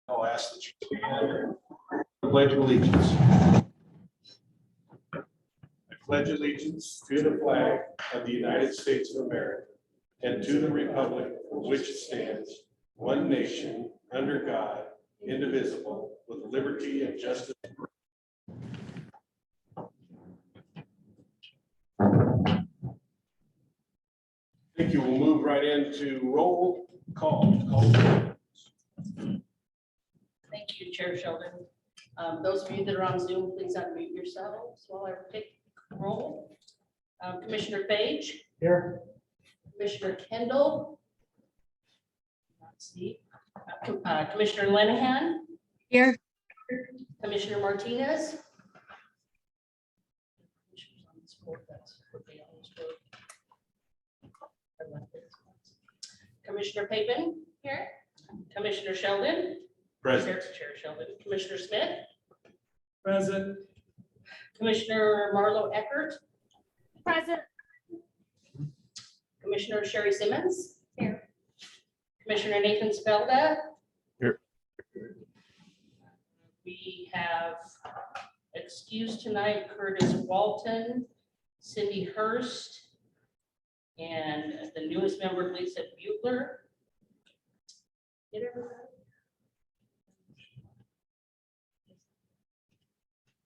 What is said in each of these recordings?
I'll ask that you stand. Pledge of allegiance. I pledge allegiance to the flag of the United States of America and to the republic for which it stands, one nation, under God, indivisible, with liberty and justice. Thank you. We'll move right into roll call. Thank you, Chair Sheldon. Those of you that are on Zoom, please unmute yourselves while I take roll. Commissioner Page. Here. Commissioner Kendall. Not Steve. Commissioner Lenahan. Here. Commissioner Martinez. Commissioner Papen. Here. Commissioner Sheldon. Present. Chair Sheldon. Commissioner Smith. Present. Commissioner Marlo Eckert. Present. Commissioner Sherry Simmons. Here. Commissioner Nathan Spelda. Here. We have excused tonight Curtis Walton, Cindy Hurst, and the newest member, Lisa Bugler. Did everybody?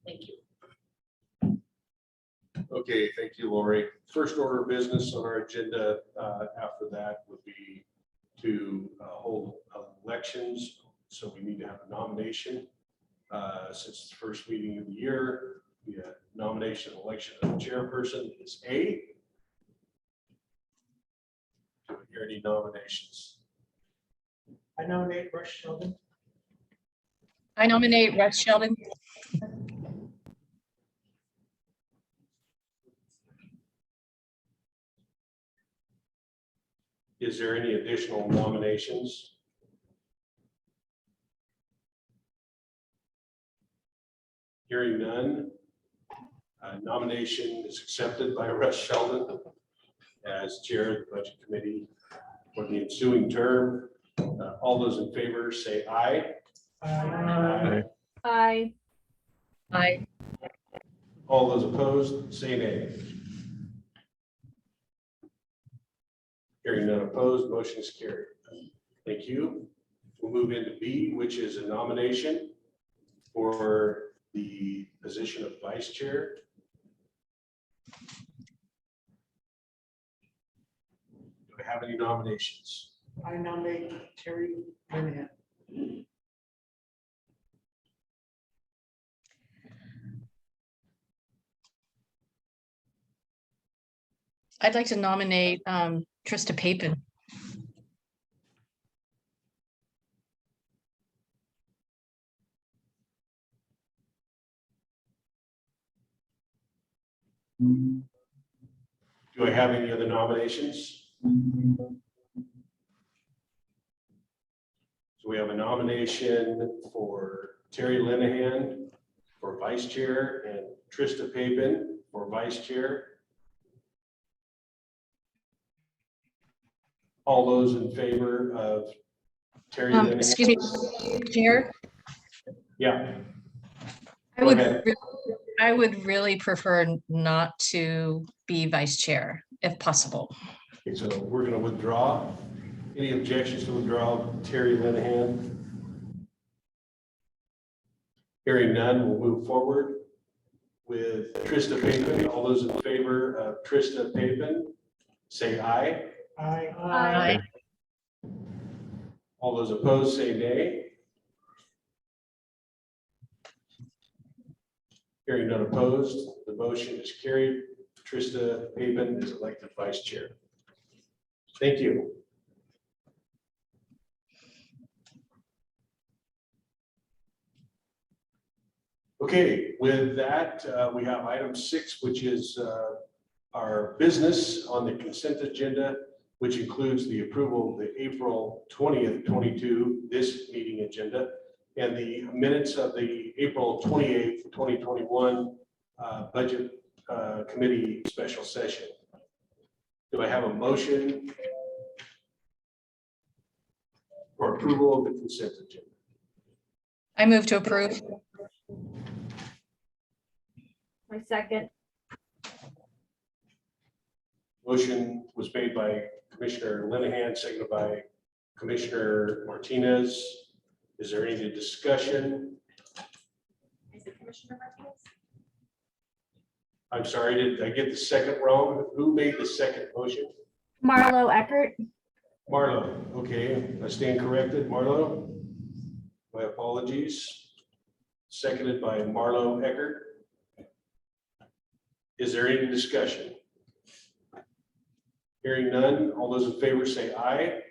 Thank you. Okay, thank you, Lori. First order of business on our agenda after that would be to hold elections. So we need to have a nomination. Since it's the first meeting of the year, the nomination and election of the chairperson is A. Do we hear any nominations? I nominate Russ Sheldon. I nominate Russ Sheldon. Is there any additional nominations? Hearing none, nomination is accepted by Russ Sheldon as chair of the budget committee for the ensuing term. All those in favor say aye. Aye. Aye. Aye. All those opposed say nay. Hearing none opposed, motion is carried. Thank you. We'll move into B, which is a nomination for the position of vice chair. Do we have any nominations? I nominate Terry Linehan. I'd like to nominate Trista Papen. Do I have any other nominations? So we have a nomination for Terry Linehan for vice chair and Trista Papen for vice chair. All those in favor of Terry Linehan? Excuse me, Chair. Yeah. I Go would, ahead. I would really prefer not to be vice chair if possible. Okay, so we're going to withdraw. Any objections to withdraw Terry Linehan? Hearing none, we'll move forward with Trista Papen. All those in favor of Trista Papen, say aye. Aye. Aye. All those opposed, say nay. Hearing none opposed, the motion is carried. Trista Papen is elected vice chair. Thank you. Okay, with that, we have item 6, which is our business on the consent agenda, which includes the approval of the April 20th, 22, this meeting agenda, and the minutes of the April 28th, 2021 budget committee special session. Do I have a motion for approval of the consent agenda? I move to approve. My second. Motion was made by Commissioner Linehan, seconded by Commissioner Martinez. Is there any discussion? Is it Commissioner Martinez? I'm sorry, did I get the second wrong? Who made the second motion? Marlo Eckert. Marlo, okay, I stand corrected, Marlo. My apologies. Seconded by Marlo Eckert. Is there any discussion? Hearing none, all those in favor say aye.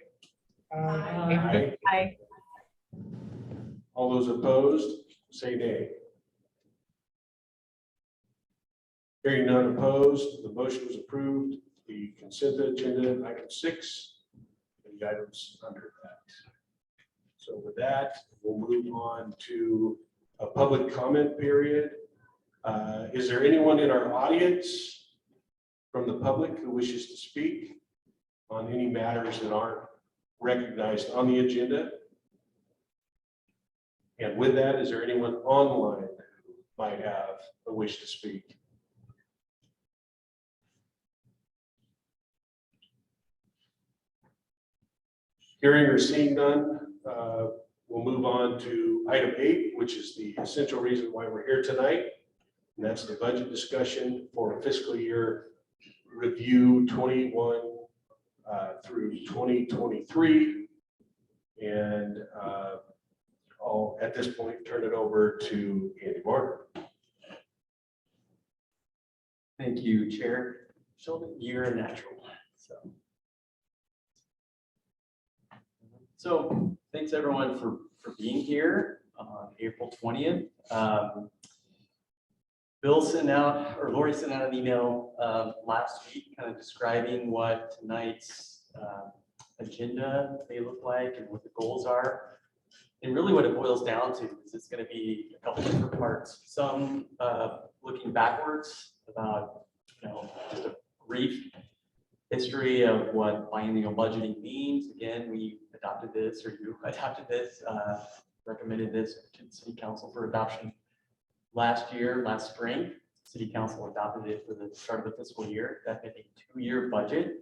Aye. Aye. All those opposed, say nay. Hearing none opposed, the motion was approved. The consent agenda, item 6, and the items under that. So with that, we'll move on to a public comment period. Is there anyone in our audience from the public who wishes to speak on any matters that aren't recognized on the agenda? And with that, is there anyone online who might have a wish to speak? Hearing or seeing none, we'll move on to item 8, which is the essential reason why we're here tonight. And that's the budget discussion for fiscal year review 21 through 2023. And I'll, at this point, turn it over to Andy Martin. Thank you, Chair Sheldon. You're a natural. So thanks everyone for being here on April 20th. Bill sent out, or Lori sent out an email last week kind of describing what tonight's agenda may look like and what the goals are. And really what it boils down to is it's going to be a couple different parts. Some looking backwards about, just a brief history of what biennial budgeting means. Again, we adopted this, or you adopted this, recommended this to the City Council for adoption last spring. City Council adopted it for the start of the fiscal year. That is a 2-year budget.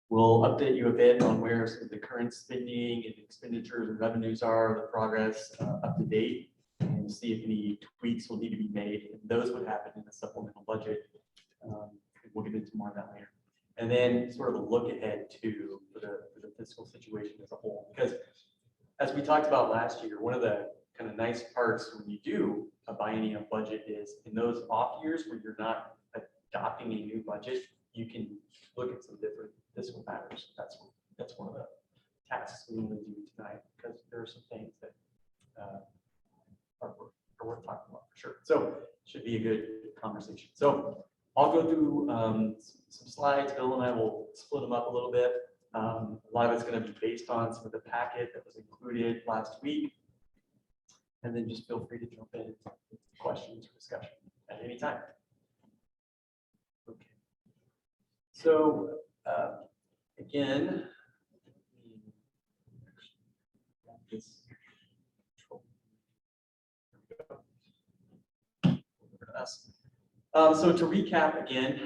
We'll update you a bit on where some of the current spending and expenditures and revenues are, the progress up to date, and see if any tweaks will need to be made. And those would happen in the supplemental budget. We'll get into more of that later. And then sort of a look ahead to for the fiscal situation as a whole. Because as we talked about last year, one of the kind of nice parts when you do a biennial budget is in those off years where you're not adopting a new budget, you can look at some different fiscal matters. That's one of the tasks we want to do tonight, because there are some things that are worth talking about for sure. So it should be a good conversation. So I'll go through some slides. Bill and I will split them up a little bit. A lot of it's going to be based on some of the packet that was included last week. And then just feel free to jump in with questions or discussion at any time. Okay. So again, so to recap again,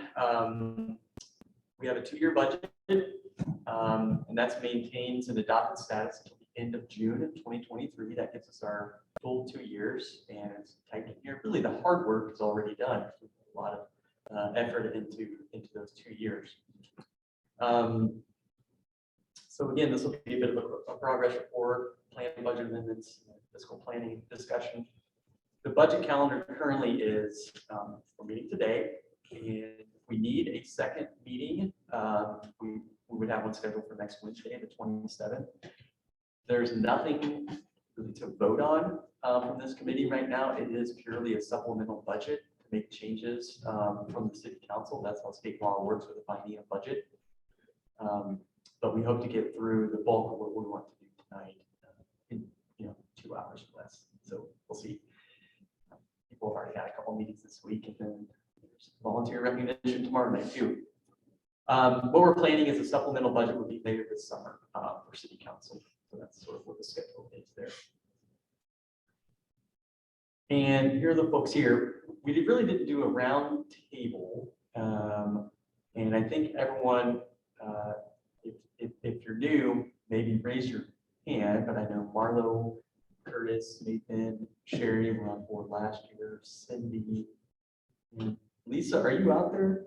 we have a 2-year budget, and that's maintains an adopted status until the end of June of 2023. That gives us our full 2 years, and it's tight in here. Really, the hard work is already done. A lot of effort into those 2 years. So again, this will be a bit of a progress report, plan budget amendments, fiscal planning discussion. The budget calendar currently is we're meeting today, and if we need a second meeting, we would have one scheduled for next Wednesday, the 27th. There's nothing really to vote on from this committee right now. It is purely a supplemental budget to make changes from the City Council. That's how state law works with a biennial budget. But we hope to get through the bulk of what we want to do tonight in 2 hours or less. So we'll see. People have already had a couple meetings this week, and then there's volunteer recognition tomorrow night too. What we're planning is a supplemental budget would be later this summer for City Council. So that's sort of what the schedule is there. And here are the folks here. We really didn't do a round table. And I think everyone, if you're new, maybe raise your hand, but I know Marlo, Curtis, Nathan, Sherry were on board last year, Cindy. And Lisa, are you out there?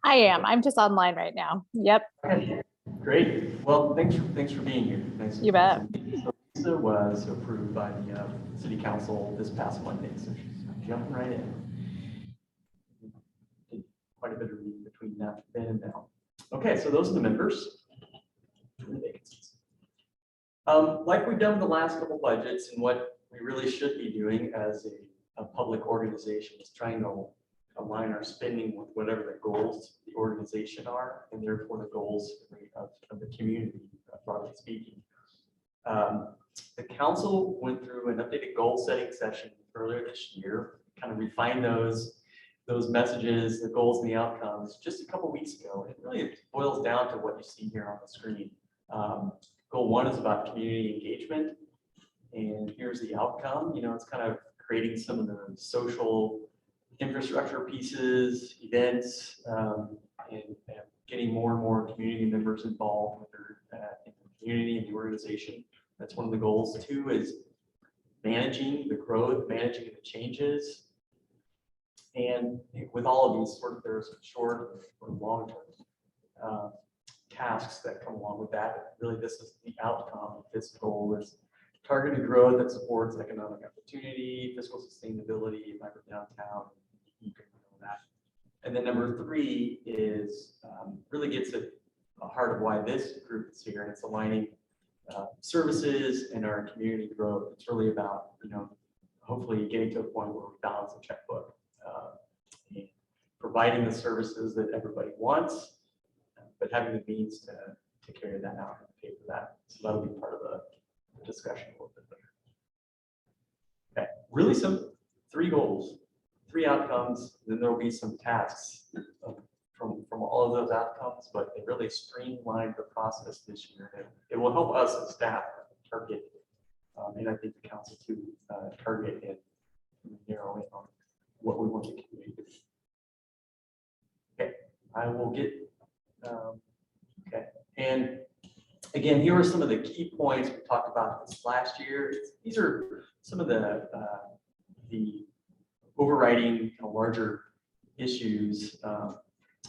I am. I'm just online right now. Yep. Okay, great. Well, thanks for being here. Nice to You bet. meet you. So Lisa was approved by the city council this past Monday, so she's jumping right in. Did quite a bit of reading between that then and now. Okay, so those are the members. And the vacancies. Like we've done with the last couple budgets, and what we really should be doing as a public organization is trying to align our spending with whatever the goals of the organization are, and therefore the goals of the community, broadly speaking. The council went through an updated goal setting session earlier this year, kind of refined those messages, the goals and the outcomes just a couple weeks ago. It really boils down to what you see here on the screen. Goal 1 is about community engagement, and here's the outcome. You know, it's kind of creating some of the social infrastructure pieces, events, and getting more and more community members involved with their in the community and the organization. That's one of the goals. 2 is managing the growth, managing the changes. And with all of these, there's short or long-term tasks that come along with that. But really, this is the outcome of this goal is targeted growth that supports economic opportunity, fiscal sustainability, vibrant downtown. You can know that. And then number 3 is really gets at the heart of why this group is here, and it's aligning services and our community growth. It's really about, you know, hopefully getting to a point where we balance the checkbook, and providing the services that everybody wants, but having the means to carry that out and pay for that. So that'll be part of the discussion a little bit later. Okay, really simple. 3 goals, 3 outcomes, then there will be some tasks from all of those outcomes, but they really streamlined the process this year. And it will help us as staff target, and I think the council to target and narrow in on what we want the community to be. Okay, I will get, okay. And again, here are some of the key points we talked about this last year. These are some of the overriding kind of larger issues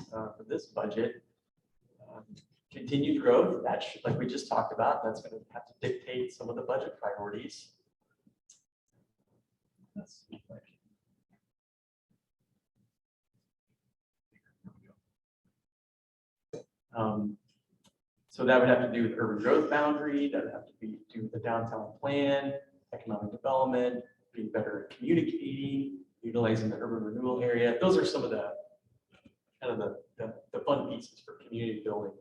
for this budget. Continued growth, that should, like we just talked about, that's going to have to dictate some of the budget priorities. Let's see if I can. So that would have to do with urban growth boundary, that would have to do with the downtown plan, economic development, being better at communicating, utilizing the urban renewal area. Those are some of the kind of the fun pieces for community building.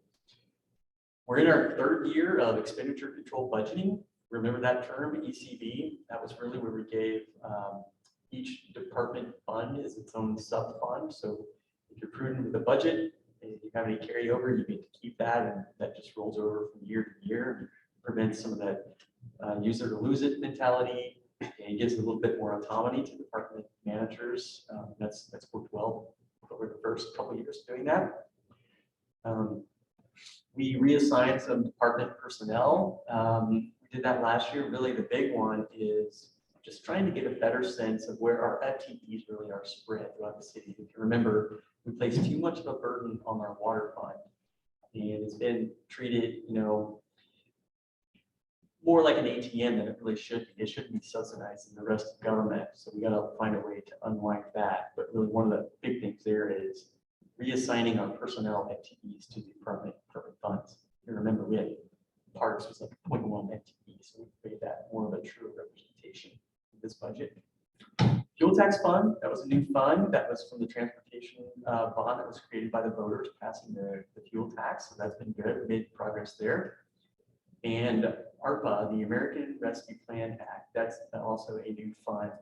We're in our 3rd year of expenditure control budgeting. Remember that term, ECB? That was really where we gave each department fund is its own sub fund. So if you're prudent with the budget, and if you have any carryover, you need to keep that, and that just rolls over from year to year and prevents some of that use it or lose it mentality, and gives a little bit more autonomy to department managers. That's worked well over the first couple of years doing that. We reassigned some department personnel. We did that last year. Really, the big one is just trying to get a better sense of where our FTEs really are spread throughout the city. If you remember, we placed too much of a burden on our water fund, and it's been treated, you know, more like an ATM than it really should be. It shouldn't be subsidized in the rest of government. So we got to find a way to unwind that. But really, one of the big things there is reassigning our personnel FTEs to the department funds. You remember, we had parks was like 0.1 FTE, so we made that more of a true representation of this budget. Fuel tax fund, that was a new fund that was from the transportation bond that was created by the voters passing the fuel tax. So that's been good. We made progress there. And ARPA, the American Rescue Plan Act, that's also a new fund.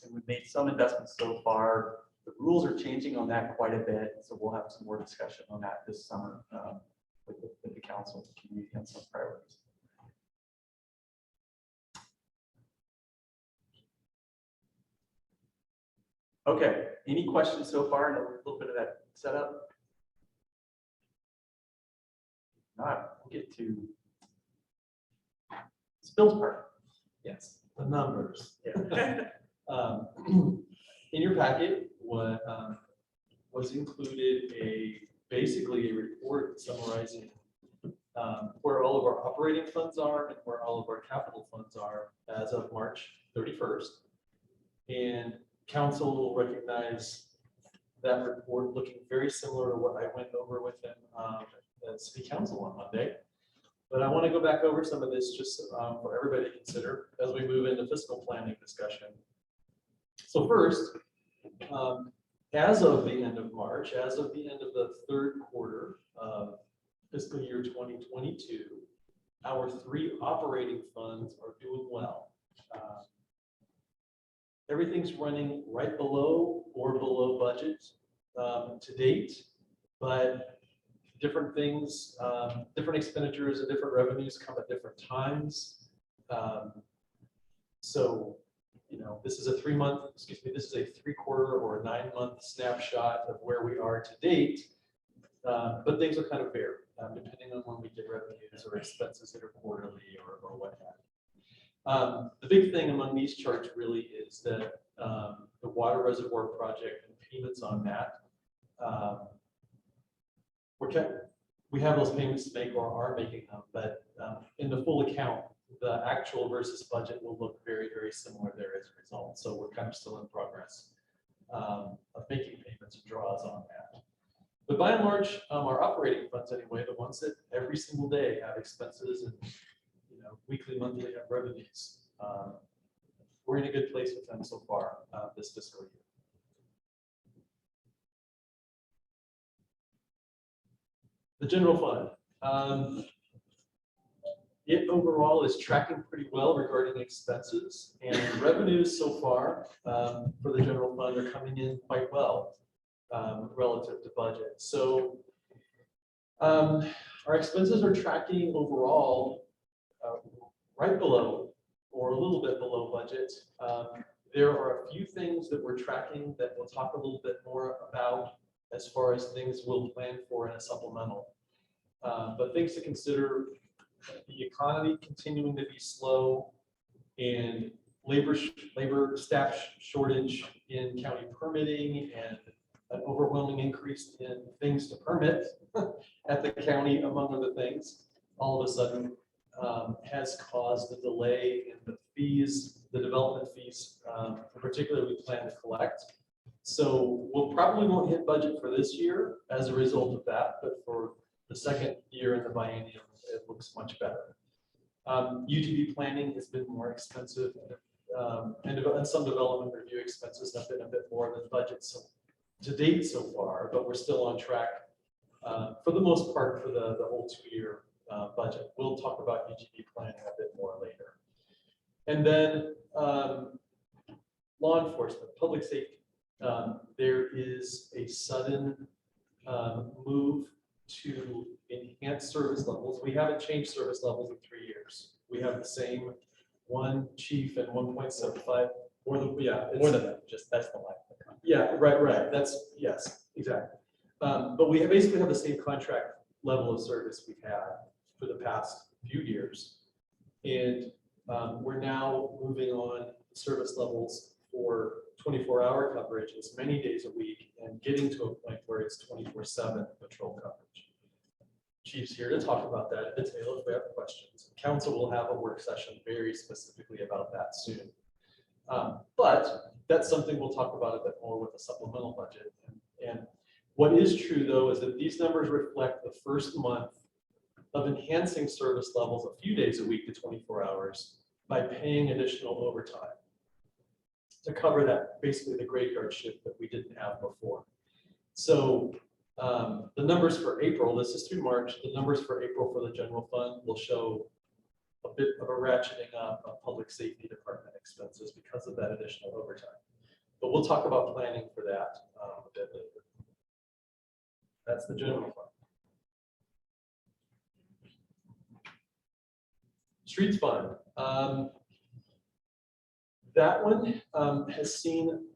And we've made some investments so far. The rules are changing on that quite a bit, so we'll have some more discussion on that this summer with the council and the community on some priorities. Okay, any questions so far? A little bit of that setup? All right, we'll get to Bill's part. Yes. The numbers. Yeah. In your packet, what was included basically a report summarizing where all of our operating funds are and where all of our capital funds are as of March 31st. And council will recognize that report looking very similar to what I went over with them at City Council on Monday. But I want to go back over some of this just for everybody to consider as we move into fiscal planning discussion. So first, as of the end of March, as of the end of the third quarter of fiscal year 2022, our 3 operating funds are doing well. Everything's running right below or below budget to date, but different things, different expenditures and different revenues come at different times. So, you know, this is a 3-quarter or a 9-month snapshot of where we are to date. But things are kind of varied depending on when we get revenues or expenses that are quarterly or what have you. The big thing among these charts really is that the water reservoir project and payments on that, we have those payments to make or are making them, but in the full account, the actual versus budget will look very, very similar there as a result. So we're kind of still in progress of making payments and draws on that. But by and large, our operating funds anyway, the ones that every single day have expenses and weekly, monthly have revenues, we're in a good place with them so far this fiscal year. The general fund, it overall is tracking pretty well regarding expenses, and revenues so far for the general fund are coming in quite well relative to budget. So our expenses are tracking overall right below or a little bit below budget. There are a few things that we're tracking that we'll talk a little bit more about as far as things we'll plan for in a supplemental. But things to consider: the economy continuing to be slow and labor staff shortage in county permitting and an overwhelming increase in things to permit at the county, among other things, all of a sudden has caused a delay in the fees, the development fees, particularly we plan to collect. So we'll probably won't hit budget for this year as a result of that, but for the second year in the biennium, it looks much better. UTV planning has been more expensive, and some development review expenses have been a bit more than budget to date so far, but we're still on track for the most part for the whole 2-year budget. We'll talk about UTV planning a bit more later. And then law enforcement, public safety. There is a sudden move to enhance service levels. We haven't changed service levels in 3 years. We have the same one chief and 1.75 more than that. Just that's the line. Yeah, right. That's yes, exactly. But we basically have the same contract level of service we've had for the past few years, and we're now moving on service levels for 24-hour coverage as many days a week and getting to a point where it's 24/7 patrol coverage. Chief's here to talk about that in detail if we have questions. Council will have a work session very specifically about that soon. But that's something we'll talk about a bit more with the supplemental budget. And what is true, though, is that these numbers reflect the first month of enhancing service levels a few days a week to 24 hours by paying additional overtime to cover that, basically the graveyard shift that we didn't have before. So the numbers for April, this is through March, the numbers for April for the general fund will show a bit of a ratcheting up of public safety department expenses because of that additional overtime. But we'll talk about planning for that a bit later. That's the general fund. Streets fund. That one has seen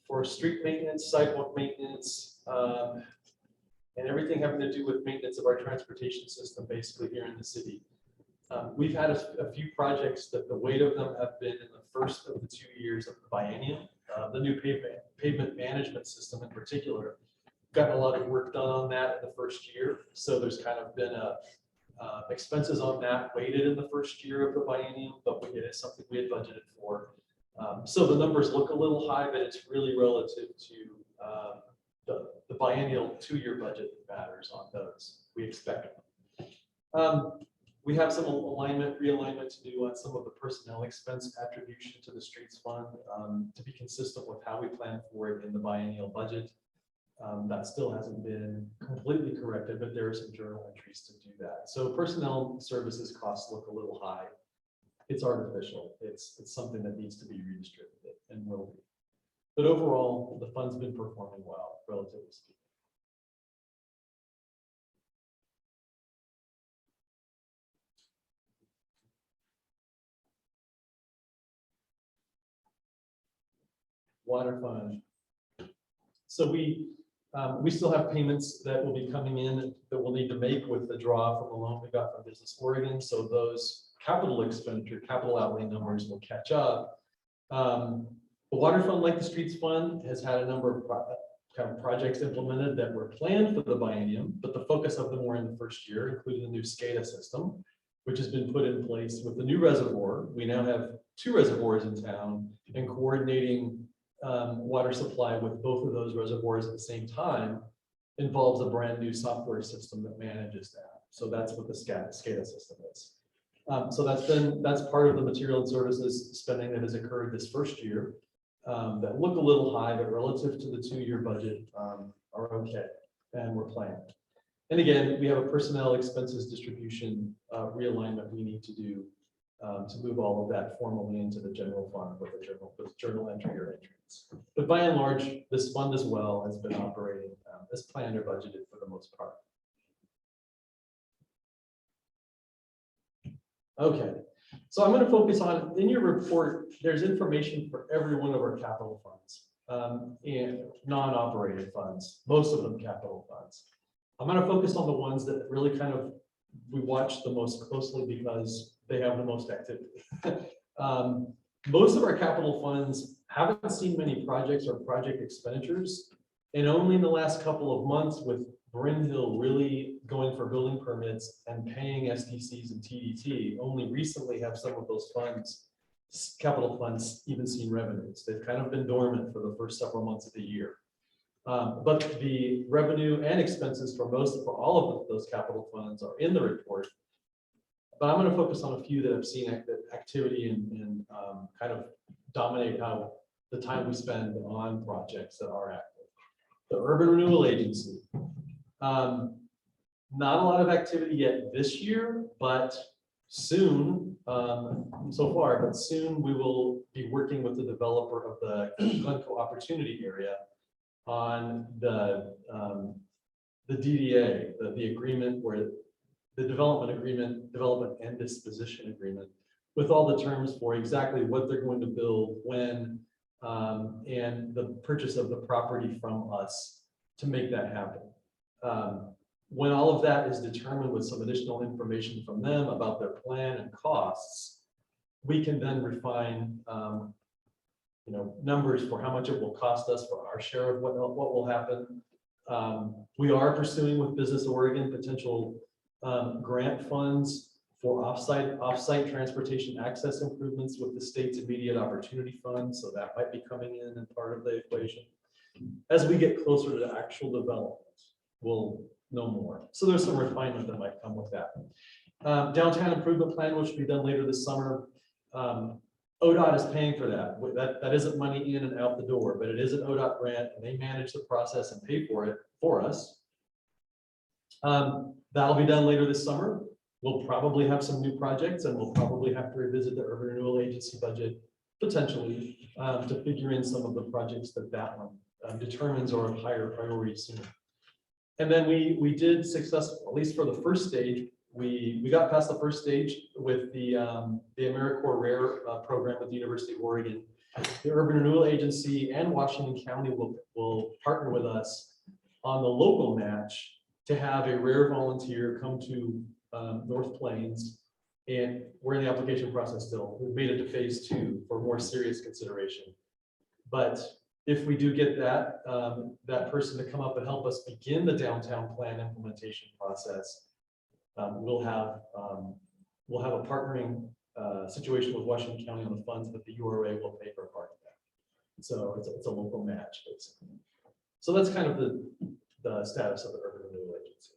for street maintenance, sidewalk maintenance, and everything having to do with maintenance of our transportation system, basically here in the city. We've had a few projects that the weight of them have been in the first of the 2 years of the biennium. The new pavement management system in particular, gotten a lot of work done on that in the first year. So there's kind of been expenses on that weighted in the first year of the biennium, but it is something we had budgeted for. So the numbers look a little high, but it's really relative to the biennial 2-year budget that matters on those. We expect. We have some realignment to do on some of the personnel expense attribution to the streets fund to be consistent with how we plan for it in the biennial budget. That still hasn't been completely corrected, but there are some journal entries to do that. So personnel services costs look a little high. It's artificial. It's something that needs to be redistributed and will be. But overall, the fund's been performing well, relatively speaking. Water fund. So we still have payments that will be coming in that we'll need to make with the draw from the loan we got from Business Oregon. So those capital outlay numbers will catch up. The water fund, like the streets fund, has had a number of projects implemented that were planned for the biennium, but the focus of them were in the first year, including the new SCADA system, which has been put in place with the new reservoir. We now have 2 reservoirs in town, and coordinating water supply with both of those reservoirs at the same time involves a brand new software system that manages that. So that's what the SCADA system is. So that's part of the material and services spending that has occurred this first year that look a little high, but relative to the 2-year budget are okay, and we're planned. And again, we have a personnel expenses distribution realignment we need to do to move all of that formally into the general fund with a journal entry or entrance. But by and large, this fund as well has been operating as planned or budgeted for the most part. Okay, so I'm going to focus on, in your report, there's information for every one of our capital funds and non-operating funds, most of them capital funds. I'm going to focus on the ones that really kind of we watch the most closely because they have the most activity. Most of our capital funds haven't seen many projects or project expenditures, and only in the last couple of months with Bryn Hill really going for building permits and paying SDCs and TDT, only recently have some of those funds, capital funds, even seen revenues. They've kind of been dormant for the first several months of the year. But the revenue and expenses for all of those capital funds are in the report. But I'm going to focus on a few that have seen activity and kind of dominate how the time we spend on projects that are active. The Urban Renewal Agency. Not a lot of activity yet this year, but soon, so far, but soon we will be working with the developer of the Glencoe Opportunity Area on the DDA, the agreement where the development and disposition agreement with all the terms for exactly what they're going to build, when, and the purchase of the property from us to make that happen. When all of that is determined with some additional information from them about their plan and costs, we can then refine numbers for how much it will cost us for our share of what will happen. We are pursuing with Business Oregon potential grant funds for offsite transportation access improvements with the state's immediate opportunity fund. So that might be coming in and part of the equation. As we get closer to actual development, we'll know more. So there's some refinement that might come with that. Downtown improvement plan, which will be done later this summer. ODOT is paying for that. That isn't money in and out the door, but it is an ODOT grant, and they manage the process and pay for it for us. That'll be done later this summer. We'll probably have some new projects, and we'll probably have to revisit the Urban Renewal Agency budget potentially to figure in some of the projects that one determines are of higher priority sooner. And then we did successful, at least for the first stage. We got past the first stage with the AmeriCorps Rare program at the University of Oregon. the Urban Renewal Agency and Washington County will partner with us on the local match to have a rare volunteer come to North Plains. And we're in the application process still. We've made it to phase 2 for more serious consideration. But if we do get that, that person to come up and help us begin the downtown plan implementation process, we'll have a partnering situation with Washington County on the funds, but the URA will pay for part of that. So it's a local match, basically. So that's kind of the status of the Urban Renewal Agency.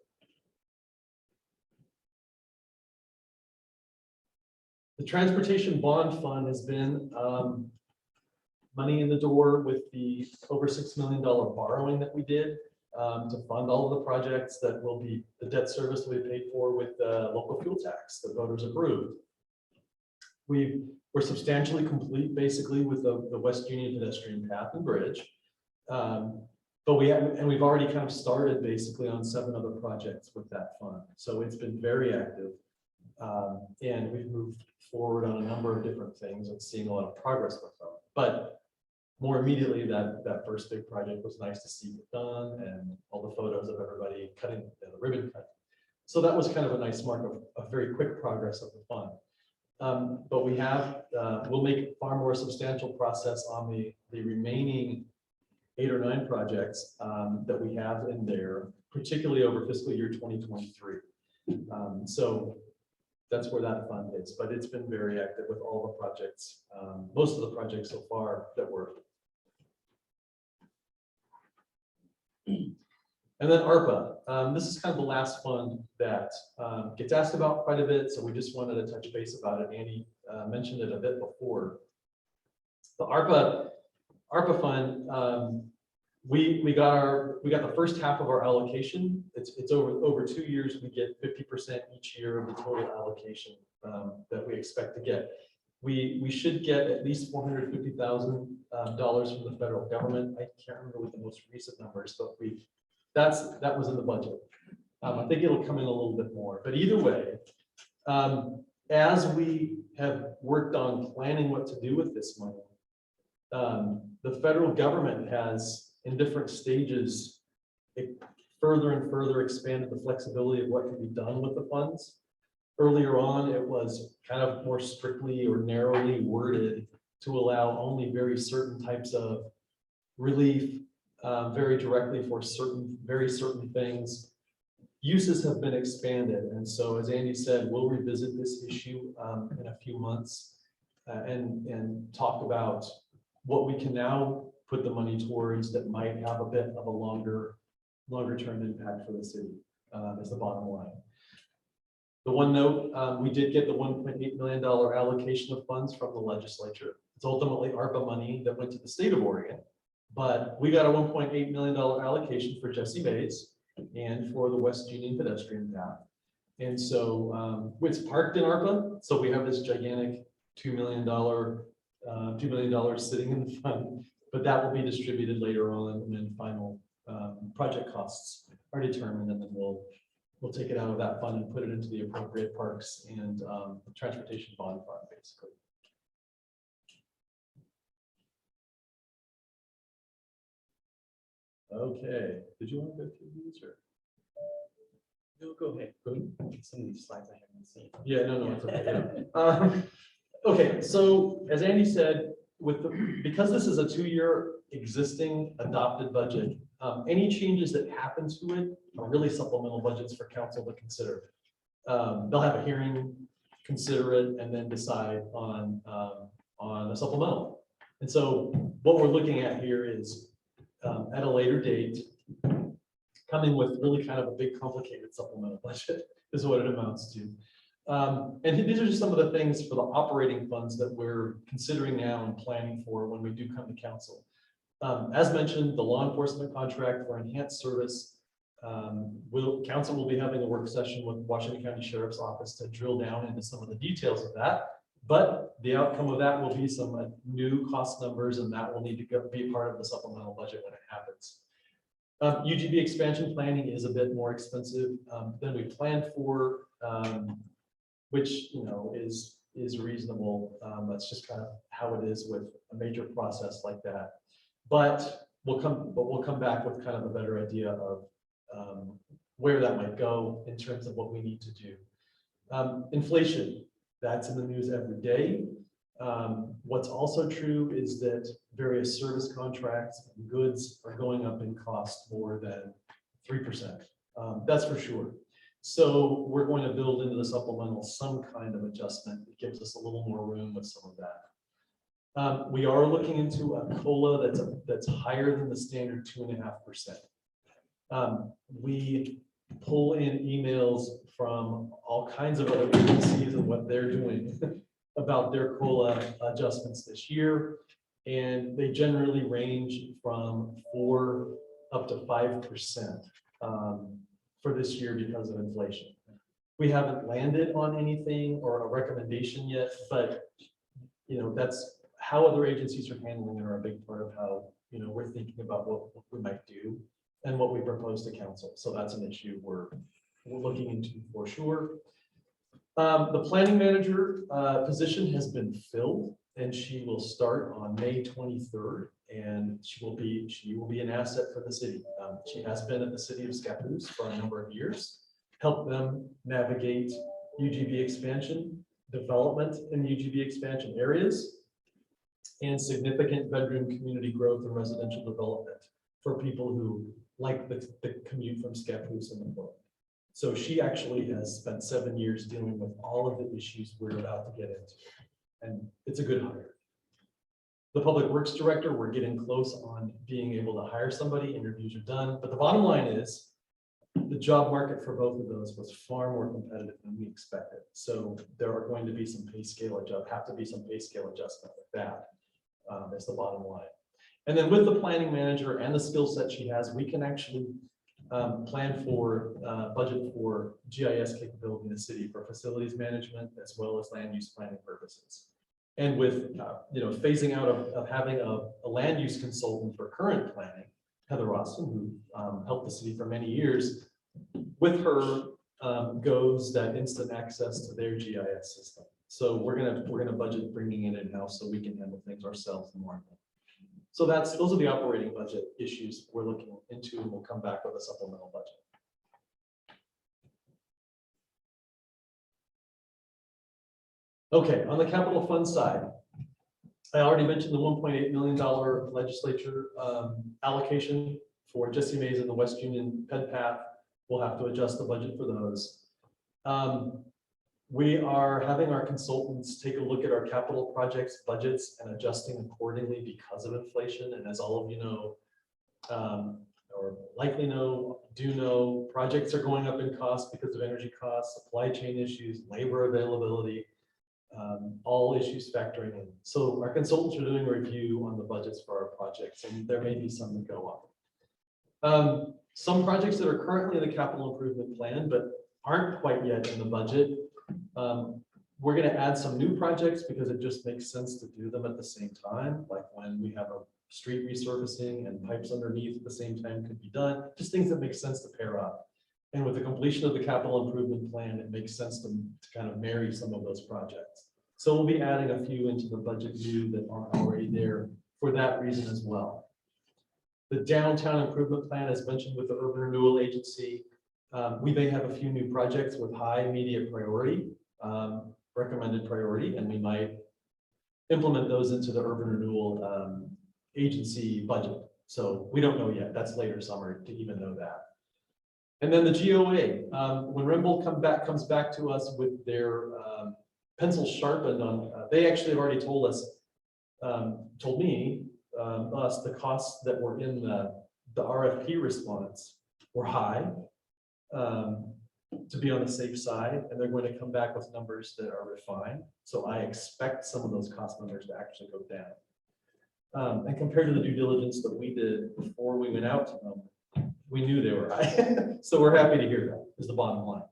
The Transportation Bond Fund has been money in the door with the over $6 million borrowing that we did to fund all of the projects that will be the debt service that we paid for with the local fuel tax that voters approved. We're substantially complete basically with the West Union pedestrian path and bridge. But we've already kind of started basically on 7 other projects with that fund. So it's been very active. And we've moved forward on a number of different things and seeing a lot of progress with them. But more immediately, that first big project was nice to see it done and all the photos of everybody cutting the ribbon cut. So that was kind of a nice mark of very quick progress of the fund. But we'll make a far more substantial process on the remaining 8 or 9 projects that we have in there, particularly over fiscal year 2023. So that's where that fund is, but it's been very active with all the projects, most of the projects so far that were. And then ARPA, this is kind of the last fund that gets asked about quite a bit, so we just wanted to touch base about it. Andy mentioned it a bit before. The ARPA fund, we got the first half of our allocation. It's over 2 years. We get 50% each year of the total allocation that we expect to get. We should get at least $450,000 from the federal government. I can't remember what the most recent numbers, but that was in the budget. I think it'll come in a little bit more, but either way, as we have worked on planning what to do with this money, the federal government has, in different stages, further and further expanded the flexibility of what can be done with the funds. Earlier on, it was kind of more strictly or narrowly worded to allow only very certain types of relief, very directly for very certain things. Uses have been expanded, and so as Andy said, we'll revisit this issue in a few months and talk about what we can now put the money towards that might have a bit of a longer term impact for the city is the bottom line. The one note, we did get the $1.8 million allocation of funds from the legislature. It's ultimately ARPA money that went to the state of Oregon, but we got a $1.8 million allocation for Jesse Bays and for the West Union pedestrian path. And so it's parked in ARPA. So we have this gigantic $2 million sitting in the fund, but that will be distributed later on when final project costs are determined, and then we'll take it out of that fund and put it into the appropriate parks and transportation bond fund, basically. Okay, did you want to go through these or? No, go ahead. Some of these slides I haven't seen. Yeah, no, it's okay. Yeah. Okay, so as Andy said, because this is a 2-year existing adopted budget, any changes that happen to it are really supplemental budgets for council to consider. They'll have a hearing, consider it, and then decide on a supplemental. And so what we're looking at here is at a later date, coming with really kind of a big complicated supplemental budget is what it amounts to. And these are just some of the things for the operating funds that we're considering now and planning for when we do come to council. As mentioned, the law enforcement contract for enhanced service, council will be having a work session with Washington County Sheriff's Office to drill down into some of the details of that. But the outcome of that will be some new cost numbers, and that will need to be part of the supplemental budget when it happens. UGB expansion planning is a bit more expensive than we planned for, which is is reasonable. That's just kind of how it is with a major process like that. But we'll come back with kind of a better idea of where that might go in terms of what we need to do. Inflation, that's in the news every day. What's also true is that various service contracts and goods are going up in cost more than 3%. That's for sure. So we're going to build into the supplemental some kind of adjustment that gives us a little more room with some of that. We are looking into a COLA that's higher than the standard 2.5%. We pull in emails from all kinds of other agencies and what they're doing about their COLA adjustments this year. And they generally range from 4 up to 5% for this year because of inflation. We haven't landed on anything or a recommendation yet, but that's how other agencies are handling it are a big part of how we're thinking about what we might do and what we propose to council. So that's an issue we're looking into for sure. The planning manager position has been filled, and she will start on May 23rd, and she will be an asset for the city. She has been at the city of Scappoose for a number of years, helped them navigate UGB expansion, development in UGB expansion areas, and significant bedroom community growth and residential development for people who like the commute from Scappoose and the Port. So she actually has spent 7 years dealing with all of the issues we're about to get into, and it's a good hire. The Public Works Director, we're getting close on being able to hire somebody. Interviews are done, but the bottom line is the job market for both of those was far more competitive than we expected. So there are going to be some pay scale adjustment with that. That's the bottom line. And then with the planning manager and the skill set she has, we can actually plan for budget for GIS capability in the city for facilities management as well as land use planning purposes. And with phasing out of having a land use consultant for current planning, Heather Austin, who helped the city for many years, with her goes that instant access to their GIS system. So we're gonna budget bringing it in-house so we can handle things ourselves more. So those are the operating budget issues we're looking into, and we'll come back with a supplemental budget. Okay, on the capital fund side, I already mentioned the $1.8 million legislature allocation for Jesse Mays and the West Union Ped Path. We'll have to adjust the budget for those. We are having our consultants take a look at our capital projects budgets and adjusting accordingly because of inflation. And as all of you know, or likely know, projects are going up in cost because of energy costs, supply chain issues, labor availability, all issues factoring in. So our consultants are doing a review on the budgets for our projects, and there may be some that go up. Some projects that are currently in the capital improvement plan, but aren't quite yet in the budget. We're going to add some new projects because it just makes sense to do them at the same time, like when we have a street resurfacing and pipes underneath at the same time could be done, just things that make sense to pair up. And with the completion of the capital improvement plan, it makes sense to kind of marry some of those projects. So we'll be adding a few into the budget new that aren't already there for that reason as well. The downtown improvement plan, as mentioned with the Urban Renewal Agency, we may have a few new projects with high immediate priority, recommended priority, and we might implement those into the Urban Renewal Agency budget. So we don't know yet. That's later summer to even know that. And then the GOA, when Rimble comes back to us with their pencil sharpened on, they actually have already told us, told me, us, the costs that were in the RFP response were high. To be on the safe side, and they're going to come back with numbers that are refined. So I expect some of those cost numbers to actually go down. And compared to the due diligence that we did before we went out to them, we knew they were high. So we're happy to hear that is the bottom line.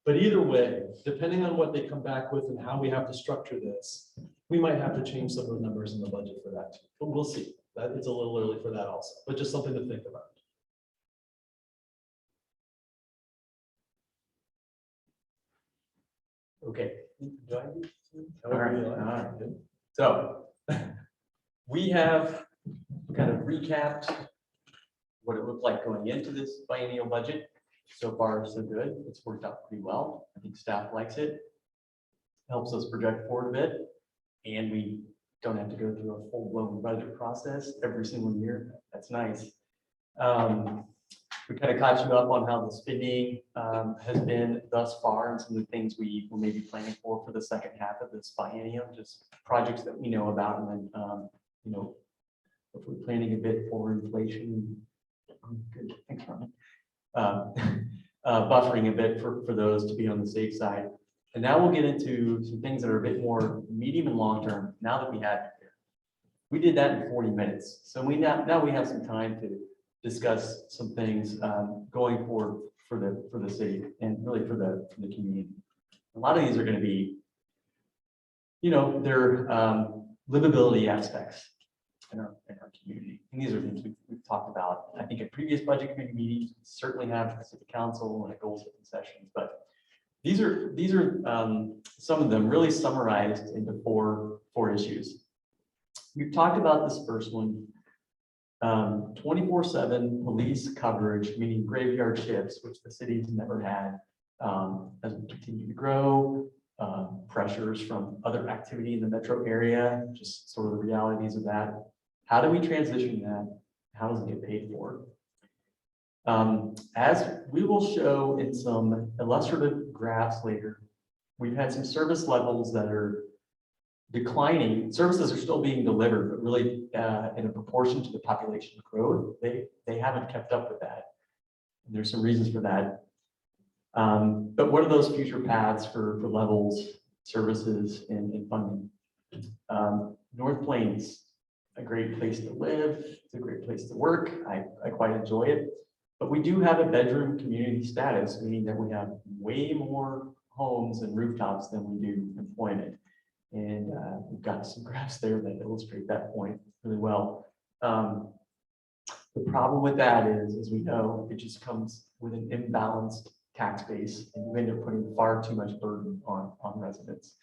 But either way, depending on what they come back with and how we have to structure this, we might have to change some of the numbers in the budget for that too. But we'll see. That it's a little early for that also, but just something to think about. Okay, All right. So we have kind of recapped what it looked like going into this biennial budget. So far, so good. It's worked out pretty well. I think staff likes it. Helps us project forward a bit. And we don't have to go through a full-blown budget process every single year. That's nice. We kind of caught you up on how the spending has been thus far and some of the things we were maybe planning for the second half of this biennium, just projects that we know about, and then you know, if we're planning a bit for inflation. Good, thanks, Ron. Buffering a bit for those to be on the safe side. And now we'll get into some things that are a bit more medium and long term. Now that we have it here, we did that in 40 minutes, so now we have some time to discuss some things going forward for the city and really for the community. A lot of these are going to be, you know, their livability aspects in our community. And these are things we've talked about, I think, at previous budget committee meetings. We certainly have at the city council and at goal setting sessions, but these are some of them really summarized into four issues. We've talked about this first one. 24/7 police coverage, meaning graveyard shifts, which the city's never had, as we continue to grow, pressures from other activity in the metro area, just sort of the realities of that. How do we transition that? How does it get paid for? As we will show in some illustrative graphs later, we've had some service levels that are declining. Services are still being delivered, but really in a proportion to the population growth, they haven't kept up with that. And there's some reasons for that. But what are those future paths for levels, services, and funding? North Plains, a great place to live. It's a great place to work. I quite enjoy it. But we do have a bedroom community status, meaning that we have way more homes and rooftops than we do employment. And we've got some graphs there that illustrate that point really well. The problem with that is, as we know, it just comes with an imbalanced tax base, and you end up putting far too much burden on residents.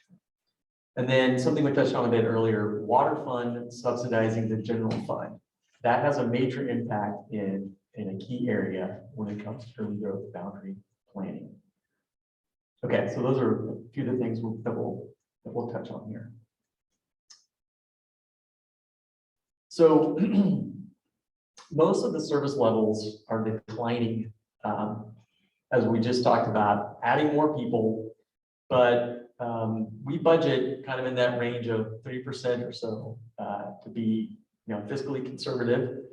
And then something we touched on a bit earlier, water fund subsidizing the general fund. That has a major impact in a key area when it comes to early growth boundary planning. Okay, so those are a few of the things that we'll touch on here. So most of the service levels are declining, as we just talked about, adding more people, but we budget kind of in that range of 3% or so to be, fiscally conservative,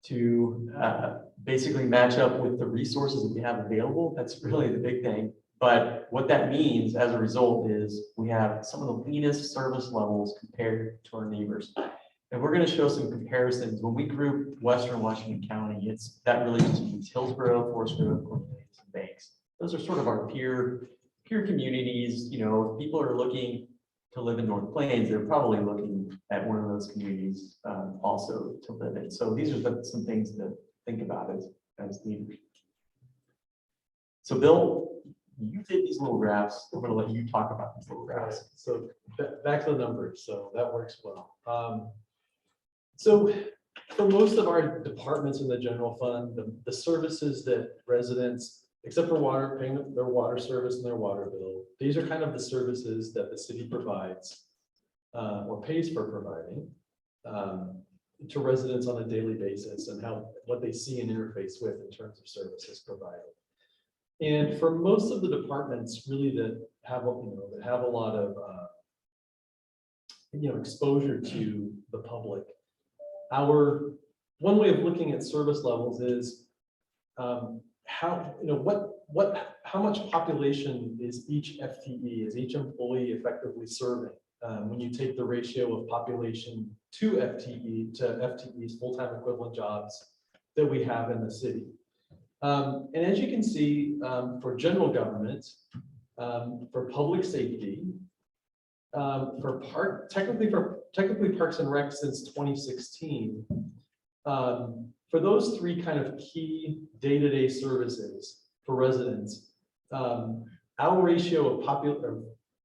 to basically match up with the resources that we have available. That's really the big thing. But what that means as a result is we have some of the leanest service levels compared to our neighbors. And we're going to show some comparisons. When we group Western Washington County, that really just means Hillsborough, Forest Grove, Cornelius, and Banks. Those are sort of our peer communities. If people are looking to live in North Plains, they're probably looking at one of those communities also to live in. So these are some things to think about as leaders. So Bill, you did these little graphs. I'm going to let you talk about these little graphs. So back to the numbers. So that works well. So for most of our departments in the general fund, the services that residents, except for water, paying their water service and their water bill, these are kind of the services that the city provides or pays for providing to residents on a daily basis, and what they see and interface with in terms of services provided. And for most of the departments, really that have a lot of exposure to the public, one way of looking at service levels is how much population is each FTE, is each employee effectively serving when you take the ratio of population to FTE to FTEs, full-time equivalent jobs that we have in the city. And as you can see, for general government, for public safety, technically Parks and Rec since 2016, for those three kind of key day-to-day services for residents, our ratio of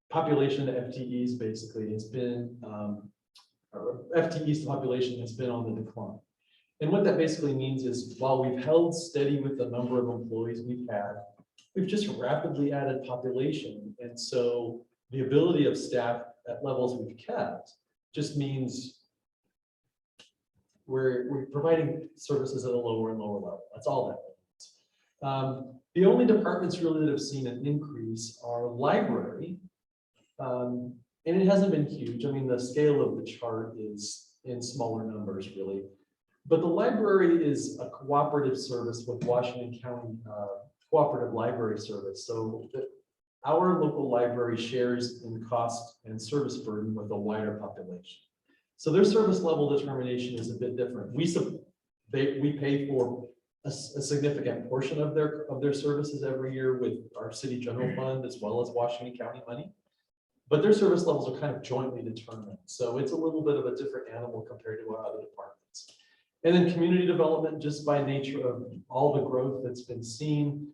population to FTEs basically has been, or FTEs to population has been on the decline. And what that basically means is while we've held steady with the number of employees we've had, we've just rapidly added population. And so the ability of staff at levels we've kept just means we're providing services at a lower and lower level. That's all that means. The only departments really that have seen an increase are library. And it hasn't been huge. I mean, the scale of the chart is in smaller numbers really. But the library is a cooperative service with Washington County Cooperative Library Service. So our local library shares in cost and service burden with a wider population. So their service level determination is a bit different. We pay for a significant portion of their services every year with our city general fund as well as Washington County money. But their service levels are kind of jointly determined. So it's a little bit of a different animal compared to our other departments. And then community development, just by nature of all the growth that's been seen,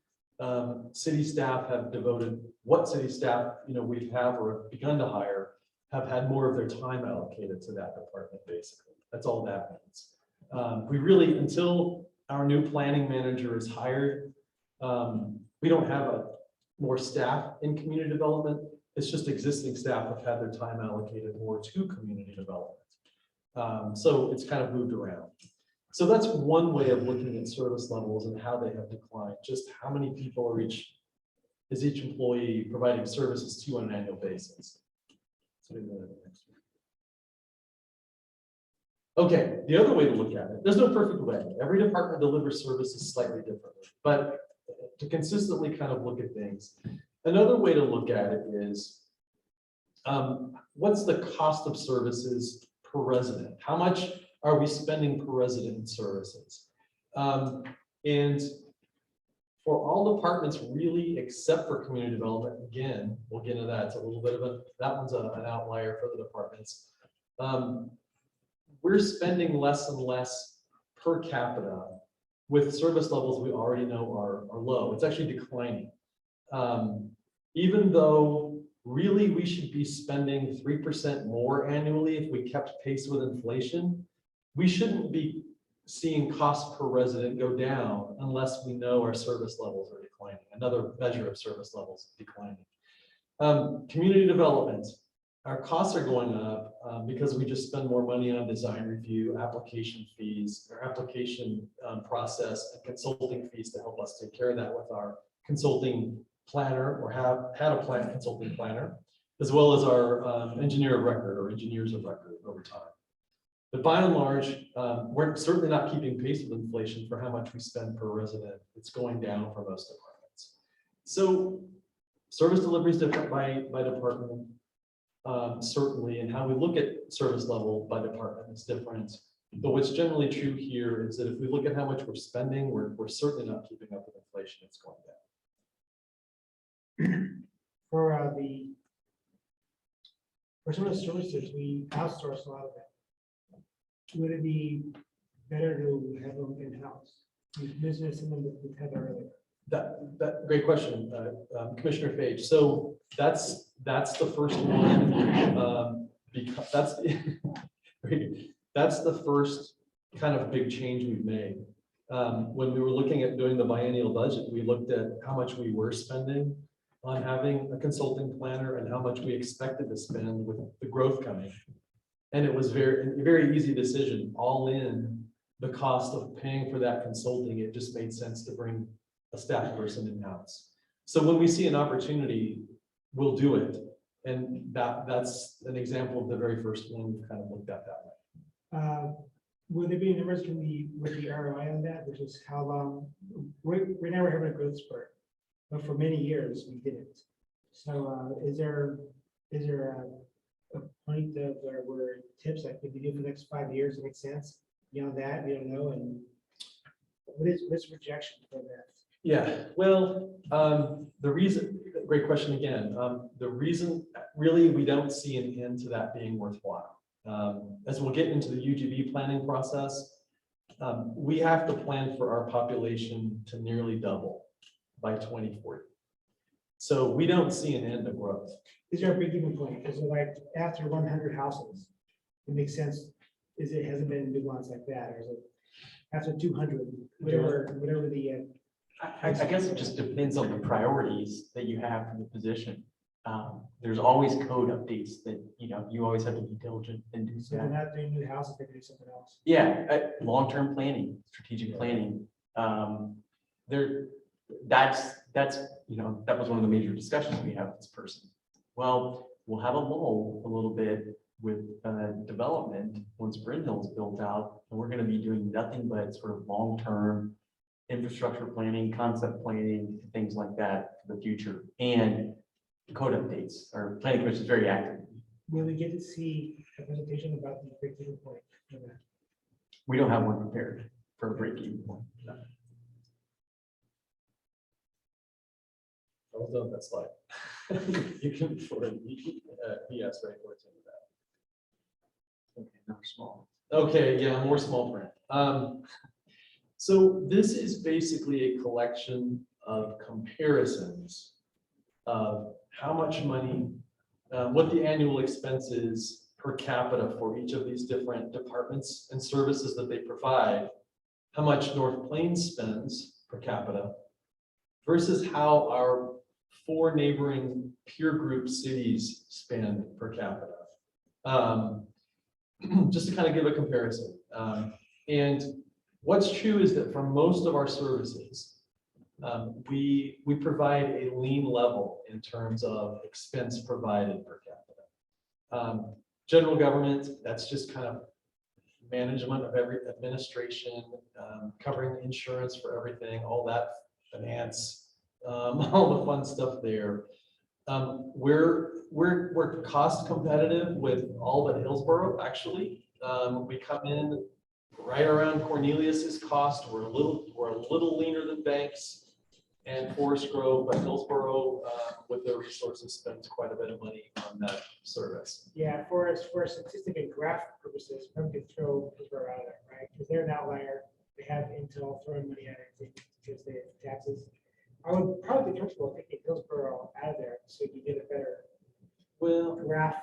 city staff have devoted, what city staff we've or have begun to hire have had more of their time allocated to that department, basically. That's all that means. We really, until our new planning manager is hired, we don't have more staff in community development. It's just existing staff have had their time allocated more to community development. So it's kind of moved around. So that's one way of looking at service levels and how they have declined. Just how many people is each employee providing services to on an annual basis. So we go to the next one. Okay, the other way to look at it, there's no perfect way. Every department delivers services slightly differently, but to consistently kind of look at things. Another way to look at it is what's the cost of services per resident? How much are we spending per resident in services? And for all departments really, except for community development, again, we'll get into that. It's a little bit of that one's an outlier for the departments. We're spending less and less per capita with service levels we already know are low. It's actually declining. Even though really we should be spending 3% more annually if we kept pace with inflation, we shouldn't be seeing cost per resident go down unless we know our service levels are declining. Another measure of service levels declining. Community development, our costs are going up because we just spend more money on design review, application fees, or application process, and consulting fees to help us take care of that with our consulting planner, or have had a consulting planner, as well as our engineer of record or engineers of record over time. But by and large, we're certainly not keeping pace with inflation for how much we spend per resident. It's going down for most departments. So service delivery is different by department, certainly, and how we look at service level by department is different. But what's generally true here is that if we look at how much we're spending, we're certainly not keeping up with inflation. It's going down. For some of the services, we outsource a lot of that. Would it be better to have them in-house? Business and then we had earlier. That great question, Commissioner Page. So that's the first one, because that's the first kind of big change we've made. When we were looking at doing the biennial budget, we looked at how much we were spending on having a consulting planner and how much we expected to spend with the growth coming. And it was a very easy decision, all in the cost of paying for that consulting. It just made sense to bring a staff person in-house. So when we see an opportunity, we'll do it. And that's an example of the very first one we've kind of looked at that way. Would there be numbers with the ROI on that, which is how long? Right now we're having a growth spurt, but for many years we didn't. So is there a point of where tips like if you do for the next 5 years, it makes sense? Beyond that, we don't know. And what's the projection for that? Yeah, well, the reason, great question again. The reason really we don't see an end to that being worthwhile. As we'll get into the UGB planning process, we have to plan for our population to nearly double by 2040. So we don't see an end to growth. Is there a break-even point? Is it like after 100 houses? It makes sense. Is it hasn't been new ones like that, or is it after 200, whatever the, I guess it just depends on the priorities that you have for the position. There's always code updates that, you always have to be diligent and do so they're that. not doing new houses, they're doing something else. Yeah, long-term planning, strategic planning. That's, that was one of the major discussions we have with this person. Well, we'll have a lull a little bit with development once Bryn Hill's built out, and we're gonna be doing nothing but sort of long-term infrastructure planning, concept planning, things like that for the future, and code updates. Our planning commission is very active. Will we get to see a presentation about the break-even point? for that? We don't have one prepared for a break-even point. No. I was on that slide. You can, he asked right towards the end of that. Okay, now we're small. Okay, yeah, more small print. So this is basically a collection of comparisons of how much money, what the annual expense is per capita for each of these different departments and services that they provide, how much North Plains spends per capita versus how our 4 neighboring peer group cities spend per capita. Just to kind of give a comparison. And what's true is that for most of our services, we provide a lean level in terms of expense provided per capita. General government, that's just kind of management of every administration, covering insurance for everything, all that finance, all the fun stuff there. We're cost competitive with all but Hillsborough, actually. We come in right around Cornelius's cost. We're a little leaner than Banks and Forest Grove, but Hillsborough, with their resources, spends quite a bit of money on that service. Yeah, for statistic and graph purposes, we can throw Hillsborough out of there, right? Because they're an outlier. They have Intel throwing money at it because they have taxes. I would probably be comfortable taking Hillsborough out of there so you can get a better graph.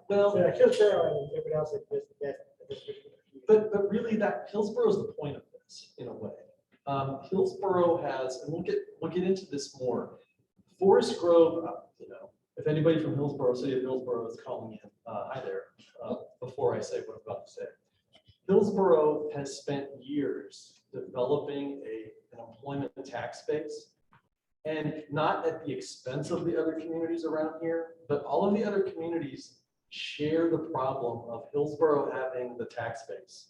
Well, So like Hillsborough and everybody else that does that. but really that Hillsborough is the point of this in a way. Hillsborough has, and we'll get into this more. Forest Grove, if anybody from Hillsborough, city of Hillsborough is calling in, hi there, before I say what I'm about to say. Hillsborough has spent years developing an employment tax base, and not at the expense of the other communities around here, but all of the other communities share the problem of Hillsborough having the tax base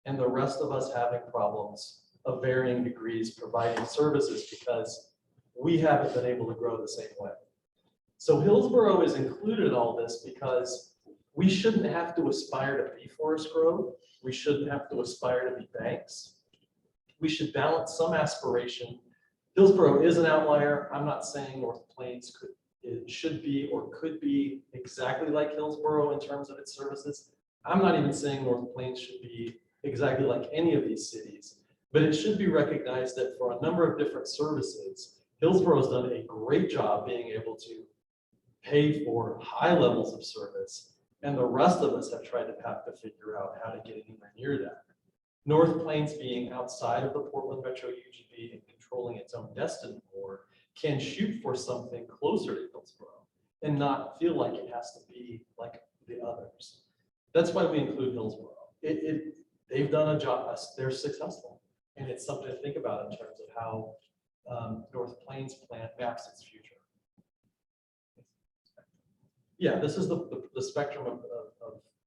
and the rest of us having problems of varying degrees providing services because we haven't been able to grow the same way. So Hillsborough is included in all this because we shouldn't have to aspire to be Forest Grove. We shouldn't have to aspire to be Banks. We should balance some aspiration. Hillsborough is an outlier. I'm not saying North Plains should be or could be exactly like Hillsborough in terms of its services. I'm not even saying North Plains should be exactly like any of these cities, but it should be recognized that for a number of different services, Hillsborough has done a great job being able to pay for high levels of service, and the rest of us have tried to have to figure out how to get anywhere near that. North Plains being outside of the Portland Metro UGB and controlling its own destiny more can shoot for something closer to Hillsborough and not feel like it has to be like the others. That's why we include Hillsborough. They've done a job, they're successful. And it's something to think about in terms of how North Plains plan maps its future. Yeah, this is the spectrum of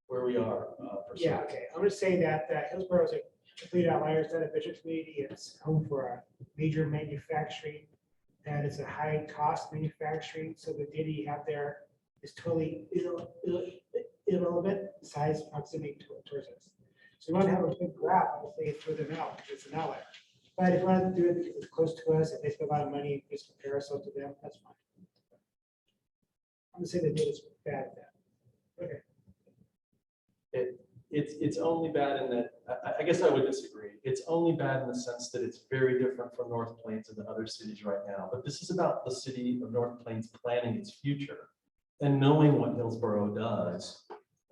where we are. For Yeah, service. okay. I'm going to say that Hillsborough is a complete outlier. It's not a vision community. It's home for a major manufacturing, and it's a high cost manufacturing. So the data you have there is totally irrelevant, size proximity towards us. So you want to have a good graph, I would say throw them out, because it's an outlier. But if you want to do it because it's close to us, and they spend a lot of money, just compare ourselves to them, that's fine. I'm going to say the data is bad at that. Okay. it's only bad in that, I guess I would disagree. It's only bad in the sense that it's very different from North Plains and the other cities right now. But this is about the city of North Plains planning its future and knowing what Hillsborough does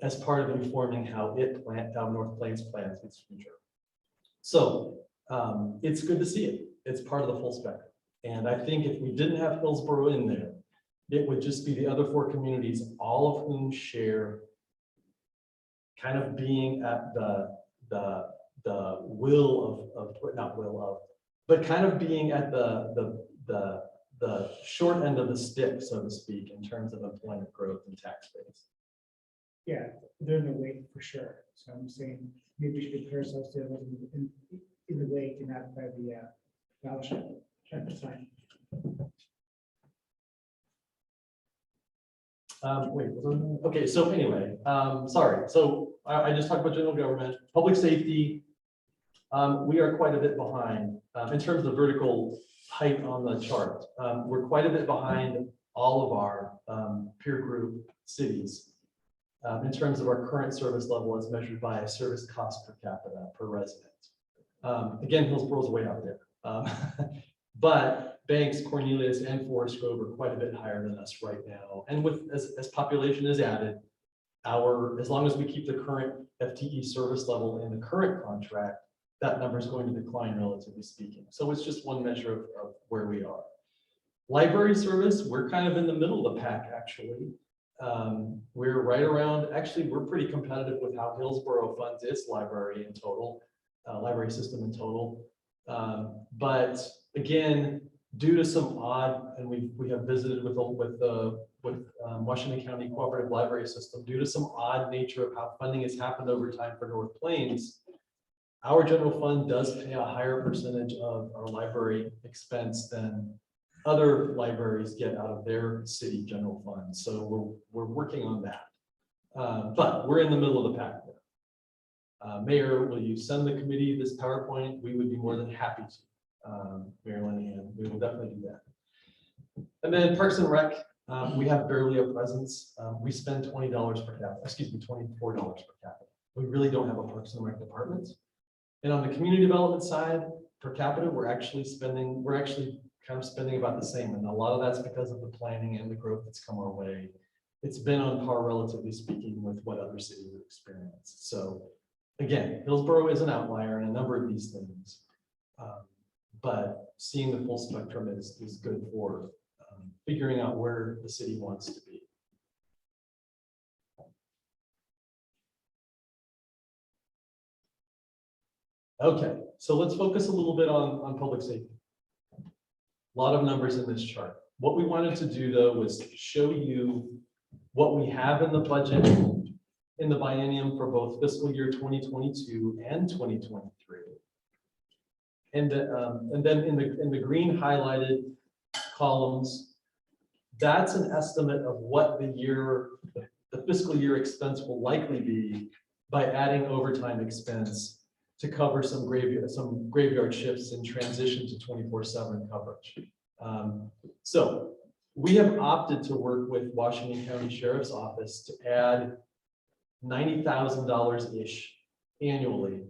as part of informing how North Plains plans its future. So it's good to see it. It's part of the full spectrum. And I think if we didn't have Hillsborough in there, it would just be the other 4 communities, all of whom share kind of being at the will of not will of, but kind of being at the short end of the stick, so to speak, in terms of employment growth and tax base. Yeah, they're in the wake for sure. So I'm saying maybe we should prepare ourselves to live in the wake and not by the battleship. That's fine. Okay, so anyway, sorry. So I just talked about general government, public safety. We are quite a bit behind in terms of vertical height on the chart. We're quite a bit behind all of our peer group cities in terms of our current service level as measured by service cost per capita per resident. Again, Hillsborough's way out there. But Banks, Cornelius, and Forest Grove are quite a bit higher than us right now. And with as population is added, as long as we keep the current FTE service level in the current contract, that number is going to decline, relatively speaking. So it's just one measure of where we are. Library service, we're kind of in the middle of the pack, actually. We're right around, actually, we're pretty competitive with how Hillsborough funds its library in total, library system in total. But again, due to some odd, and we have visited with Washington County Cooperative Library System, due to some odd nature of how funding has happened over time for North Plains, our general fund does pay a higher percentage of our library expense than other libraries get out of their city general fund. So we're working on that. But we're in the middle of the pack there. Mayor, will you send the committee this PowerPoint? We would be more than happy to. Mayor Linehan, we will definitely do that. And then Parks and Rec, we have barely a presence. We spend $20 per capita, excuse me, $24 per capita. We really don't have a Parks and Rec department. And on the community development side, per capita, we're actually kind of spending about the same. And a lot of that's because of the planning and the growth that's come our way. It's been on par, relatively speaking, with what other cities have experienced. So again, Hillsborough is an outlier in a number of these things. But seeing the full spectrum is good for figuring out where the city wants to be. Okay, so let's focus a little bit on public safety. A lot of numbers in this chart. What we wanted to do, though, was show you what we have in the budget in the biennium for both fiscal year 2022 and 2023. And then in the green highlighted columns, that's an estimate of what the fiscal year expense will likely be by adding overtime expense to cover some graveyard shifts and transition to 24/7 coverage. So we have opted to work with Washington County Sheriff's Office to add $90,000-ish annually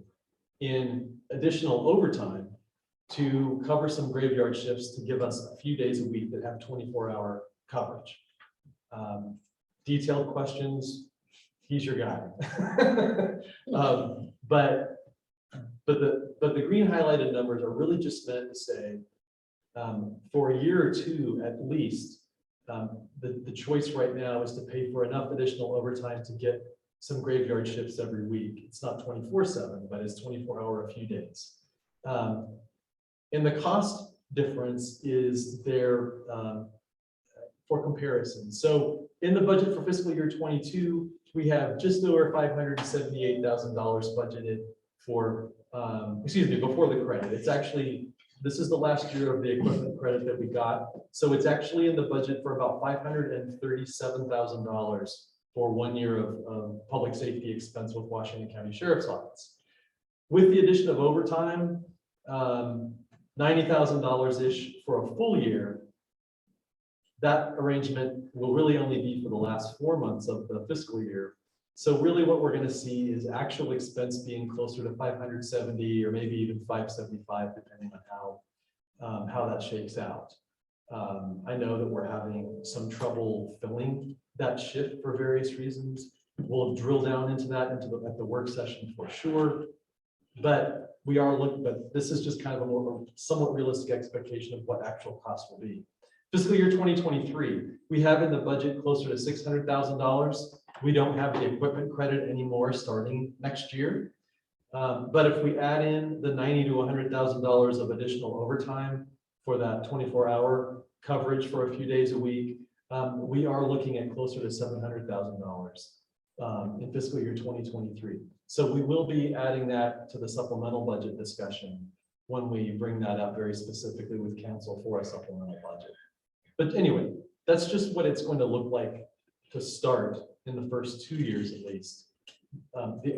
in additional overtime to cover some graveyard shifts to give us a few days a week that have 24-hour coverage. Detailed questions, he's your guy. But the green highlighted numbers are really just meant to say, for a year or two at least, the choice right now is to pay for enough additional overtime to get some graveyard shifts every week. It's not 24/7, but it's 24-hour a few days. And the cost difference is there for comparison. So in the budget for fiscal year 22, we have just over $578,000 budgeted for, before the credit. It's actually, this is the last year of the equipment credit that we got. So it's actually in the budget for about $537,000 for 1 year of public safety expense with Washington County Sheriff's Office. With the addition of overtime, $90,000-ish for a full year. That arrangement will really only be for the last 4 months of the fiscal year. So really what we're going to see is actual expense being closer to 570 or maybe even 575, depending on how that shakes out. I know that we're having some trouble filling that shift for various reasons. We'll drill down into that at the work session for sure. But we are looking, but this is just kind of a more somewhat realistic expectation of what actual costs will be. Fiscal year 2023, we have in the budget closer to $600,000. We don't have the equipment credit anymore starting next year. But if we add in the $90,000 to $100,000 of additional overtime for that 24-hour coverage for a few days a week, we are looking at closer to $700,000 in fiscal year 2023. So we will be adding that to the supplemental budget discussion when we bring that up very specifically with council for a supplemental budget. But anyway, that's just what it's going to look like to start in the first 2 years at least. The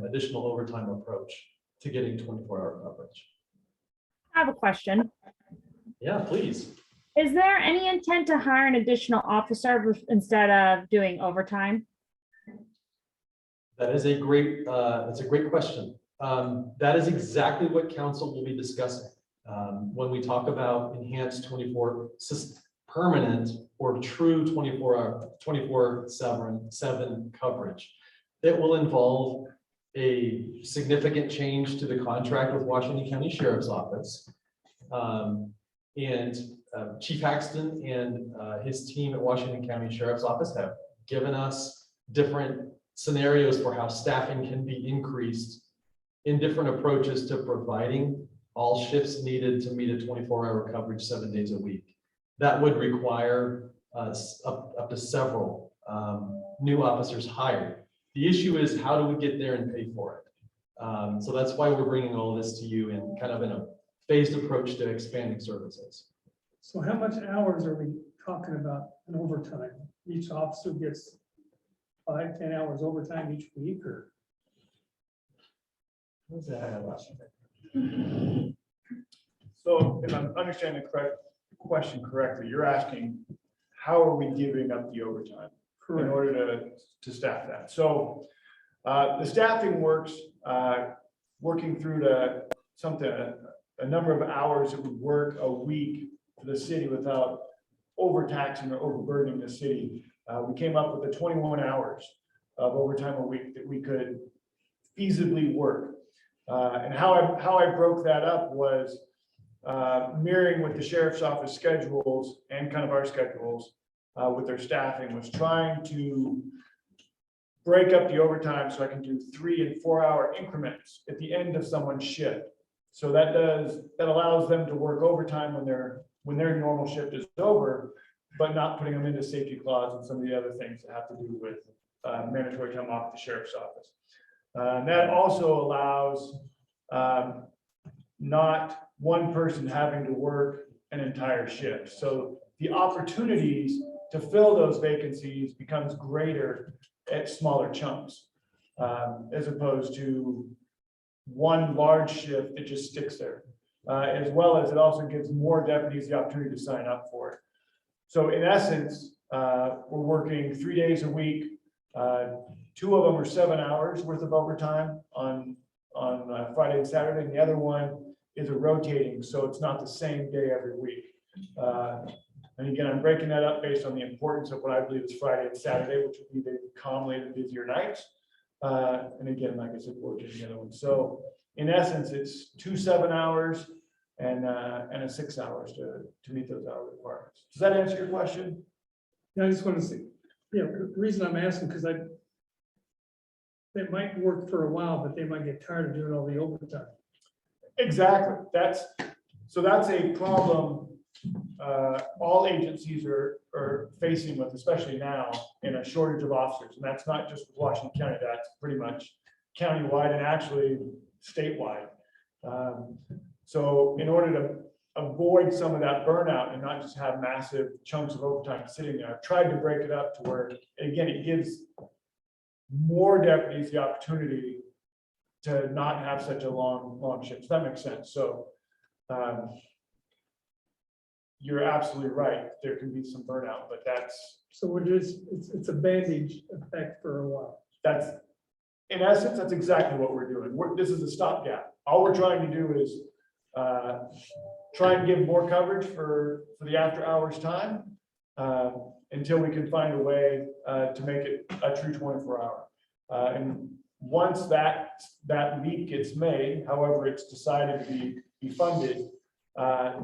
additional overtime approach to getting 24-hour coverage. I have a question. Yeah, please. Is there any intent to hire an additional officer instead of doing overtime? That is a great, that's a great question. That is exactly what council will be discussing when we talk about enhanced 24 permanent or true 24/7 coverage. It will involve a significant change to the contract with Washington County Sheriff's Office. Chief Haxton and his team at Washington County Sheriff's Office have given us different scenarios for how staffing can be increased in different approaches to providing all shifts needed to meet a 24-hour coverage 7 days a week. That would require up to several new officers hired. The issue is, how do we get there and pay for it? So that's why we're bringing all this to you in kind of in a phased approach to expanding services. So how much hours are we talking about in overtime? Each officer gets 5-10 hours overtime each week, or? What's that? So if I'm understanding the question correctly, you're asking, how are we giving up the overtime in order to staff that? So the staffing works, working through a number of hours that would work a week for the city without overtaxing or overburdening the city. We came up with the 21 hours of overtime a week that we could feasibly work. And how I broke that up was mirroring with the sheriff's office schedules and kind of our schedules with their staffing, was trying to break up the overtime so I can do 3 and 4 hour increments at the end of someone's shift. So that allows them to work overtime when their normal shift is over, but not putting them into safety clause and some of the other things that have to do with mandatory time off at the sheriff's office. And that also allows not one person having to work an entire shift. So the opportunities to fill those vacancies becomes greater at smaller chunks, as opposed to one large shift that just sticks there. As well as it also gives more deputies the opportunity to sign up for it. So in essence, we're working 3 days a week. 2 of them are 7 hours worth of overtime on Friday and Saturday, and the other one is a rotating, so it's not the same day every week. And again, I'm breaking that up based on the importance of what I believe is Friday and Saturday, which would be the commonly the busier nights. And again, like I said, rotating the other one. So in essence, it's 2 7 hours and a 6 hours to meet those hour requirements. Does that answer your question? Yeah, I just want to see, the reason I'm asking, because they might work for a while, but they might get tired of doing all the overtime. Exactly. That's a problem all agencies are facing with, especially now, in a shortage of officers. And that's not just with Washington County, that's pretty much countywide and actually statewide. So in order to avoid some of that burnout and not just have massive chunks of overtime sitting there, I've tried to break it up to where, again, it gives more deputies the opportunity to not have such a long shift. Does that make sense? So you're absolutely right. There can be some burnout, but that's. So it's a bandage effect for a while. that's, in essence, that's exactly what we're doing. This is a stopgap. All we're trying to do is try and give more coverage for the after hours time until we can find a way to make it a true 24-hour. And once that leap gets made, however it's decided to be funded,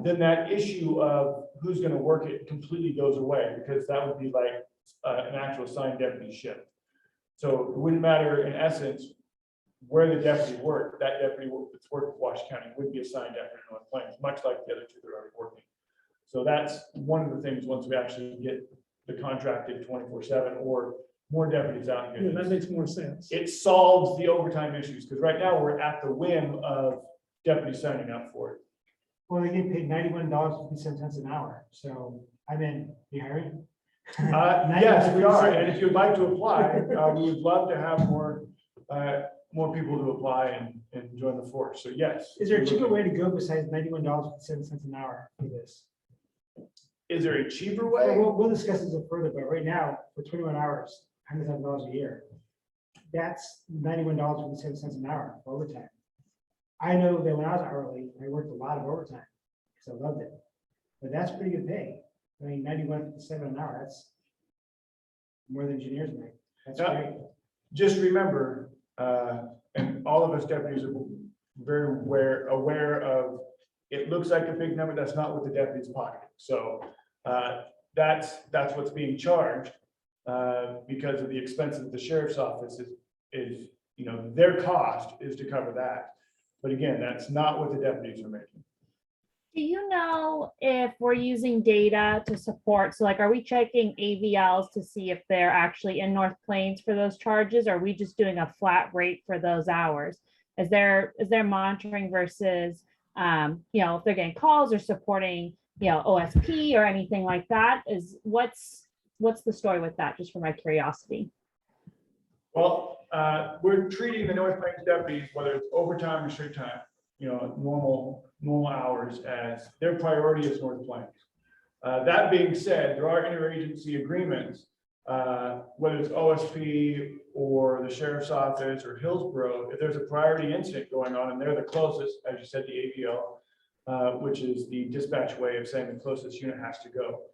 then that issue of who's going to work it completely goes away, because that would be like an actual assigned deputy shift. So it wouldn't matter in essence where the deputy worked. That deputy that's worked with Washington County would be assigned deputy in North Plains, much like the other two that are already working. So that's one of the things once we actually get the contracted 24/7 or more deputies out here. Yeah, that makes more sense. It solves the overtime issues, because right now we're at the whim of deputies signing up for it. Well, they get paid $91.57 an hour. So I'm in. You hiring? Yes, we are. And if you'd like to apply, we would love to have more people to apply and join the force. So yes. Is there a cheaper way to go besides $91.57 an hour for this? Is there a cheaper way? We'll discuss this further, but right now, for 21 hours, $100,000 a year, that's $91.57 an hour for overtime. I know that when I was hourly, I worked a lot of overtime because I loved it, but that's pretty good pay. I mean, $91.57 an hour, that's more than engineers make. That's Yeah. great. Just remember, and all of us deputies are very aware of, it looks like a big number, that's not what the deputy's pocket. So that's what's being charged because of the expenses of the sheriff's office is, you know, their cost is to cover that. But again, that's not what the deputies are making. Do you know if we're using data to support, so like, are we checking AVLs to see if they're actually in North Plains for those charges? Or are we just doing a flat rate for those hours? Is there monitoring versus, you know, if they're getting calls or supporting, you know, OSP or anything like that? What's the story with that, just for my curiosity? Well, we're treating the North Plains deputies, whether it's overtime or straight time, you know, normal hours, as their priority is North Plains. That being said, there are interagency agreements, whether it's OSP or the sheriff's office or Hillsborough, if there's a priority incident going on and they're the closest, as you said, the AVL, which is the dispatch way of saying the closest unit has to go.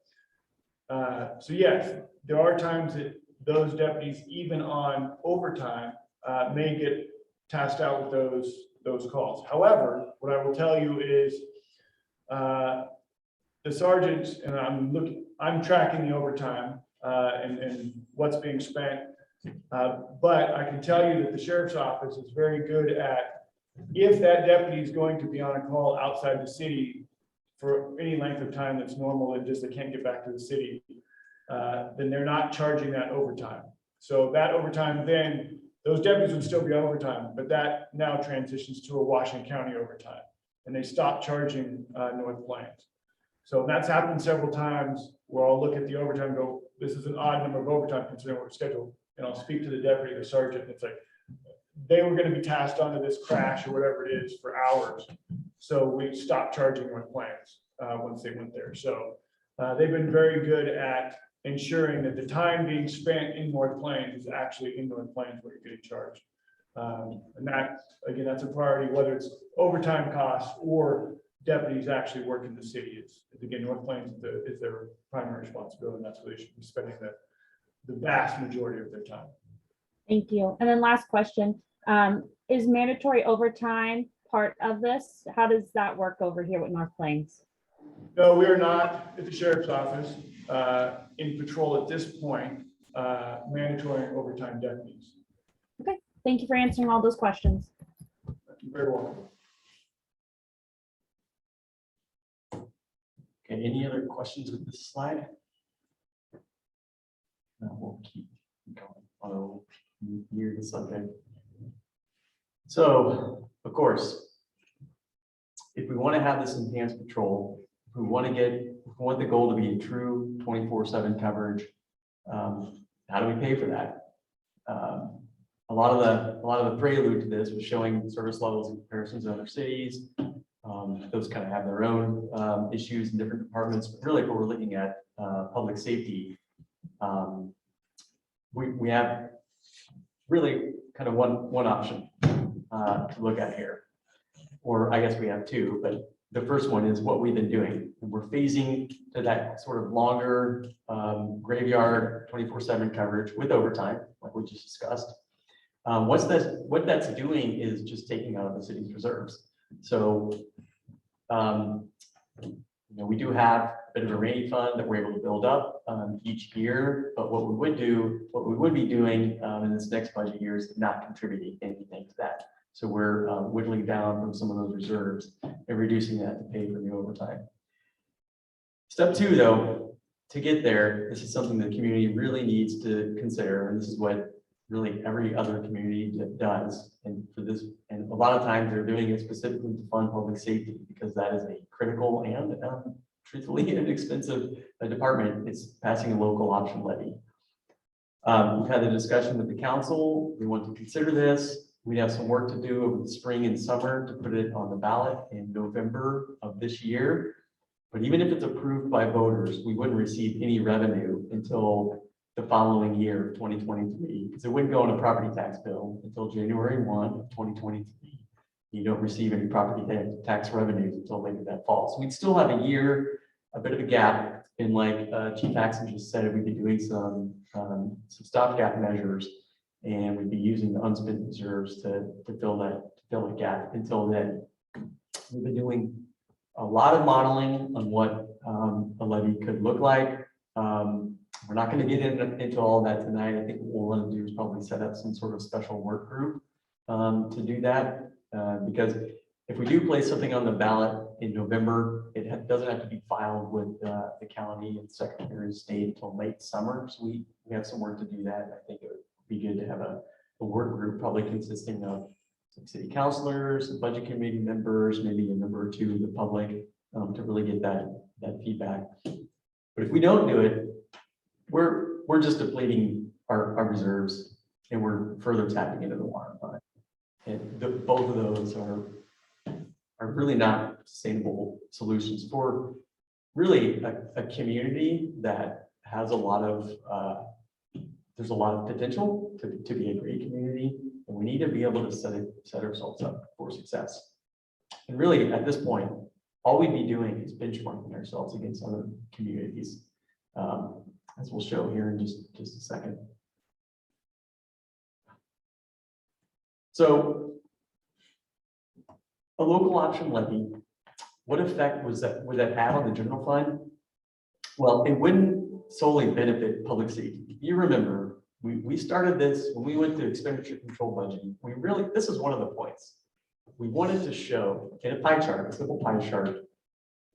So yes, there are times that those deputies, even on overtime, may get tasked out with those calls. However, what I will tell you is the sergeants, and I'm tracking the overtime and what's being spent. But I can tell you that the sheriff's office is very good at, if that deputy is going to be on a call outside the city for any length of time that's normal and just they can't get back to the city, then they're not charging that overtime. So that overtime, then those deputies would still be overtime, but that now transitions to a Washington County overtime, and they stop charging North Plains. So that's happened several times where I'll look at the overtime and go, this is an odd number of overtime considering what we're scheduled. And I'll speak to the deputy or sergeant, and it's like, they were going to be tasked onto this crash or whatever it is for hours. So we stopped charging North Plains once they went there. So they've been very good at ensuring that the time being spent in North Plains is actually in North Plains where you're getting charged. And that, again, that's a priority, whether it's overtime costs or deputies actually working the city. It's again, North Plains is their primary responsibility, and that's where they should be spending the vast majority of their time. Thank you. And then last question, is mandatory overtime part of this? How does that work over here with North Plains? No, we are not at the sheriff's office in patrol at this point, mandatory overtime deputies. Okay, thank you for answering all those questions. You're very welcome. Okay, any other questions with this slide? No, we'll keep going. I'll near the subject. So, of course, if we want to have this enhanced patrol, if we want the goal to be a true 24/7 coverage, how do we pay for that? A lot of the prelude to this was showing service levels in comparison to other cities. Those kind of have their own issues in different departments, but really, if we're looking at public safety, we have really kind of one option to look at here. Or I guess we have two, but the first one is what we've been doing. And we're phasing to that sort of longer graveyard 24/7 coverage with overtime, like we just discussed. What that's doing is just taking out of the city's reserves. So, we do have a bit of a rainy fund that we're able to build up each year, but what we would be doing in this next budget year is not contributing anything to that. So we're whittling down from some of those reserves and reducing that to pay for the overtime. Step two, though, to get there, this is something the community really needs to consider, and this is what really every other community does. And for this, and a lot of times they're doing it specifically to fund public safety because that is a critical and truthfully an expensive department. It's passing a local option levy. We've had a discussion with the council. We want to consider this. We have some work to do over the spring and summer to put it on the ballot in November of this year. But even if it's approved by voters, we wouldn't receive any revenue until the following year, 2023, because it wouldn't go on a property tax bill until January 1 of 2023. You don't receive any property tax revenues until later that fall. So we'd still have a year, a bit of a gap. And like Chief Axon just said, we'd be doing some stopgap measures, and we'd be using the unspent reserves to fill that gap. Until then, we've been doing a lot of modeling on what a levy could look like. We're not going to get into all that tonight. I think what we'll want to do is probably set up some sort of special work group to do that. Because if we do place something on the ballot in November, it doesn't have to be filed with the county and Secretary of State until late summer. So we have some work to do that. I think it would be good to have a work group probably consisting of some city councilors, some budget committee members, maybe a member or two of the public to really get that feedback. But if we don't do it, we're just depleting our reserves, and we're further tapping into the water fund. And both of those are really not sustainable solutions for really a community that has a lot of there's a lot of potential to be a great community, and we need to be able to set ourselves up for success. And really, at this point, all we'd be doing is benchmarking ourselves against other communities, as we'll show here in just a second. So, a local option levy, what effect would that have on the general fund? Well, it wouldn't solely benefit public safety. If you remember, we started this when we went to expenditure control budgeting. This is one of the points. We wanted to show in a pie chart, a simple pie chart,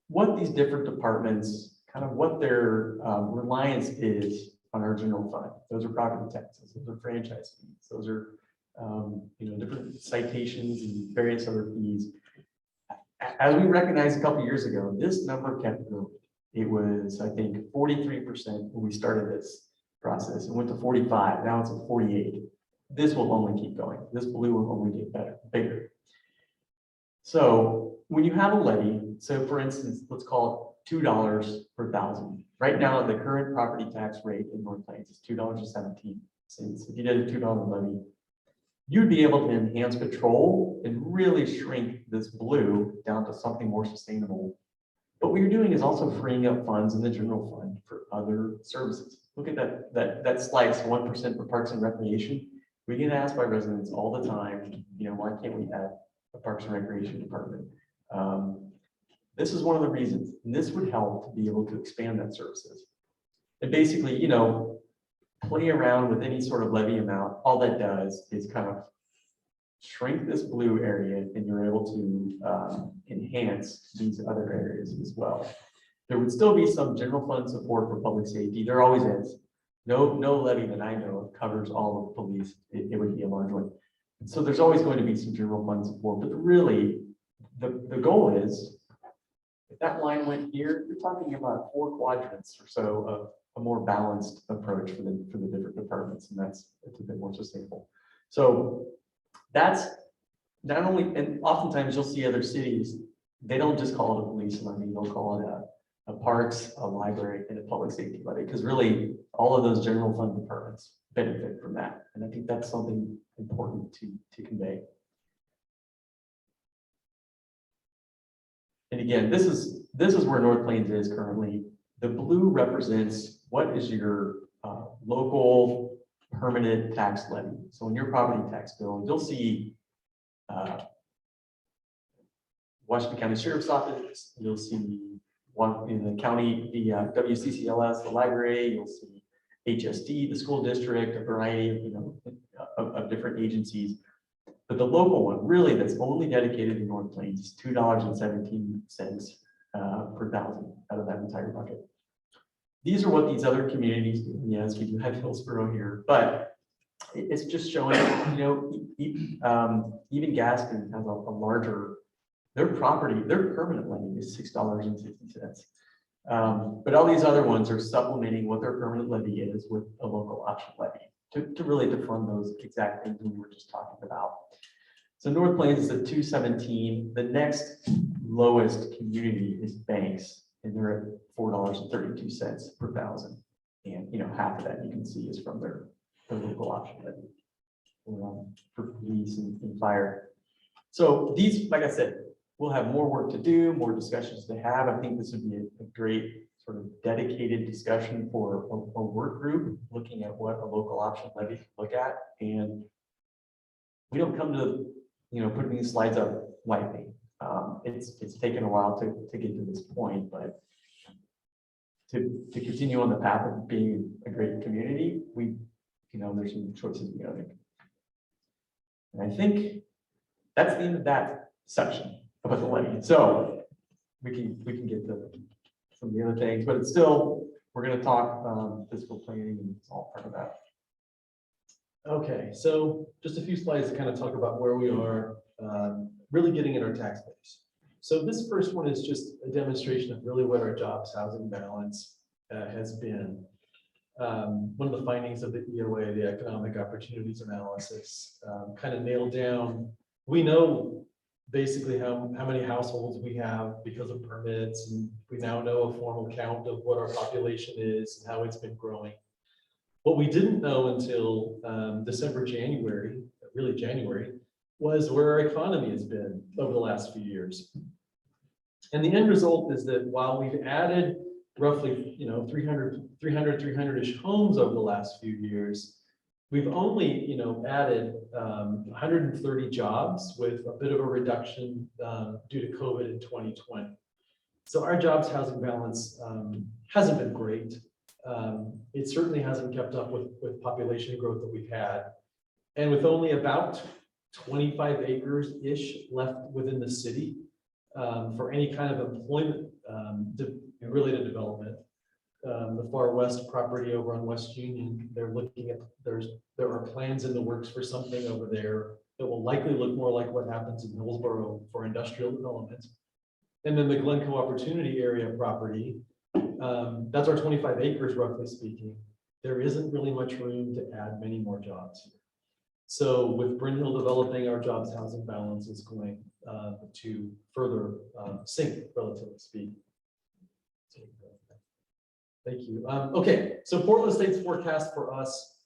what these different departments, kind of what their reliance is on our general fund. Those are property taxes, those are franchise fees, those are different citations and various other fees. As we recognized a couple years ago, this number kept growing. It was, I think, 43% when we started this process. It went to 45. Now it's at 48. This will only keep going. This blue will only get bigger. So when you have a levy, so for instance, let's call it $2 per thousand. Right now, the current property tax rate in North Plains is $2.17. If you did a $2 levy, you'd be able to enhance patrol and really shrink this blue down to something more sustainable. But what you're doing is also freeing up funds in the general fund for other services. Look at that slice, 1% for parks and recreation. We get asked by residents all the time, why can't we have a parks and recreation department? This is one of the reasons, and this would help to be able to expand that services. And basically, play around with any sort of levy amount. All that does is kind of shrink this blue area, and you're able to enhance these other areas as well. There would still be some general fund support for public safety. There always is. No levy that I know of covers all of police. It would be a large one. So there's always going to be some general fund support, but really the goal is, if that line went here, you're talking about 4 quadrants or so of a more balanced approach for the different departments, and it's a bit more sustainable. So that's not only, and oftentimes you'll see other cities, they don't just call it a police levy, they'll call it a parks, a library, and a public safety levy, because really all of those general fund departments benefit from that. And I think that's something important to convey. And again, this is where North Plains is currently. The blue represents what is your local permanent tax levy. So in your property tax bill, you'll see Washington County Sheriff's Office, you'll see one in the county, the WCCLS, the library, you'll see HSD, the school district, a variety of, of different agencies. But the local one, really, that's only dedicated to North Plains is $2.17 per thousand out of that entire bucket. These are what these other communities do. Yes, we do have Hillsborough here, but it's just showing, even Gaston has a larger, their permanent levy is $6.60. But all these other ones are supplementing what their permanent levy is with a local option levy to really fund those exact things we were just talking about. So North Plains is at 217. The next lowest community is Banks, and they're at $4.32 per thousand. And half of that you can see is from their local option levy for police and fire. So these, like I said, we'll have more work to do, more discussions to have. I think this would be a great sort of dedicated discussion for a work group looking at what a local option levy can look at. And we don't come to putting these slides up lightly. It's taken a while to get to this point, but to continue on the path of being a great community, there's some choices we gotta make. And I think that's the end of that section about the levy. So we can get to some of the other things, but it's still, we're going to talk fiscal planning, and it's all part of that. Okay, so just a few slides to kind of talk about where we are really getting in our tax base. So this first one is just a demonstration of really what our jobs housing balance has been. One of the findings of the EOA, the Economic Opportunities Analysis, kind of nailed down. We know basically how many households we have because of permits, and we now know a formal count of what our population is and how it's been growing. What we didn't know until January, was where our economy has been over the last few years. And the end result is that while we've added roughly 300-ish homes over the last few years, we've only added 130 jobs, with a bit of a reduction due to COVID in 2020. So our jobs housing balance hasn't been great. It certainly hasn't kept up with population growth that we've had. And with only about 25 acres-ish left within the city for any kind of employment related development. The far west property over on West Union, they're looking at, there are plans in the works for something over there that will likely look more like what happens in Hillsborough for industrial development. And then the Glencoe Opportunity Area property, that's our 25 acres, roughly speaking. There isn't really much room to add many more jobs here. So with Bryn Hill developing, our jobs housing balance is going to further sink, relatively speaking. Thank you. Okay, so Portland State's forecast for us,